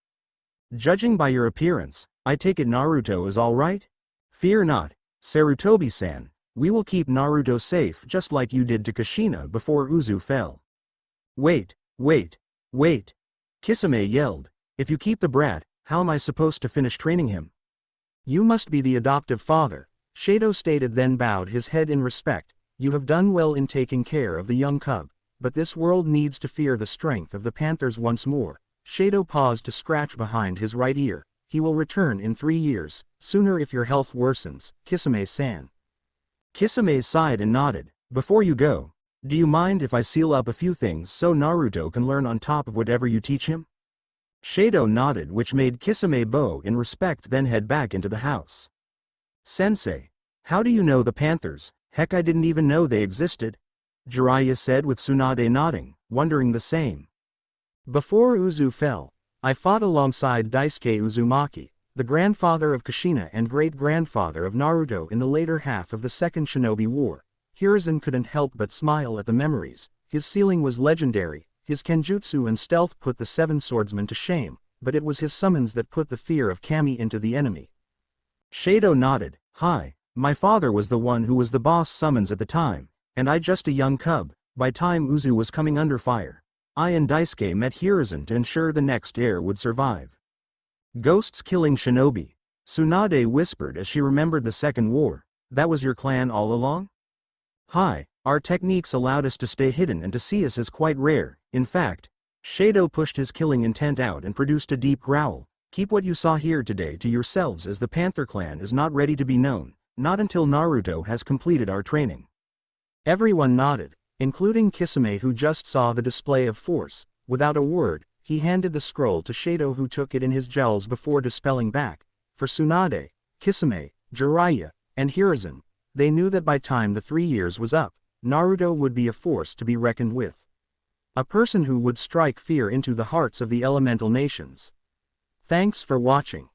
Judging by your appearance, I take it Naruto is all right? Fear not, Sarutobi-san, we will keep Naruto safe just like you did to Kushina before Uzu fell. Wait, wait, wait. Kisame yelled. If you keep the brat, how am I supposed to finish training him? You must be the adoptive father, Shado stated, then bowed his head in respect. You have done well in taking care of the young cub, but this world needs to fear the strength of the panthers once more. Shado paused to scratch behind his right ear. He will return in 3 years, sooner if your health worsens, Kisame-san. Kisame sighed and nodded. Before you go, do you mind if I seal up a few things so Naruto can learn on top of whatever you teach him? Shado nodded, which made Kisame bow in respect, then head back into the house. Sensei, how do you know the panthers? Heck, I didn't even know they existed. Jiraiya said with Tsunade nodding, wondering the same. Before Uzu fell, I fought alongside Daisuke Uzumaki, the grandfather of Kushina and great-grandfather of Naruto in the later half of the Second Shinobi War. Hiruzen couldn't help but smile at the memories. His sealing was legendary, his kenjutsu and stealth put the seven swordsmen to shame, but it was his summons that put the fear of Kami into the enemy. Shado nodded. Hi, my father was the one who was the boss summons at the time, and I just a young cub. By time Uzu was coming under fire, I and Daisuke met Hiruzen to ensure the next heir would survive. Ghosts killing shinobi, Tsunade whispered as she remembered the Second War. That was your clan all along? Hi, our techniques allowed us to stay hidden, and to see us is quite rare. In fact, Shado pushed his killing intent out and produced a deep growl. Keep what you saw here today to yourselves, as the Panther clan is not ready to be known, not until Naruto has completed our training. Everyone nodded, including Kisame, who just saw the display of force. Without a word, he handed the scroll to Shado, who took it in his jewels before dispelling back. For Tsunade, Kisame, Jiraiya, and Hiruzen, they knew that by time the 3 years was up, Naruto would be a force to be reckoned with. A person who would strike fear into the hearts of the elemental nations. Thanks for watching.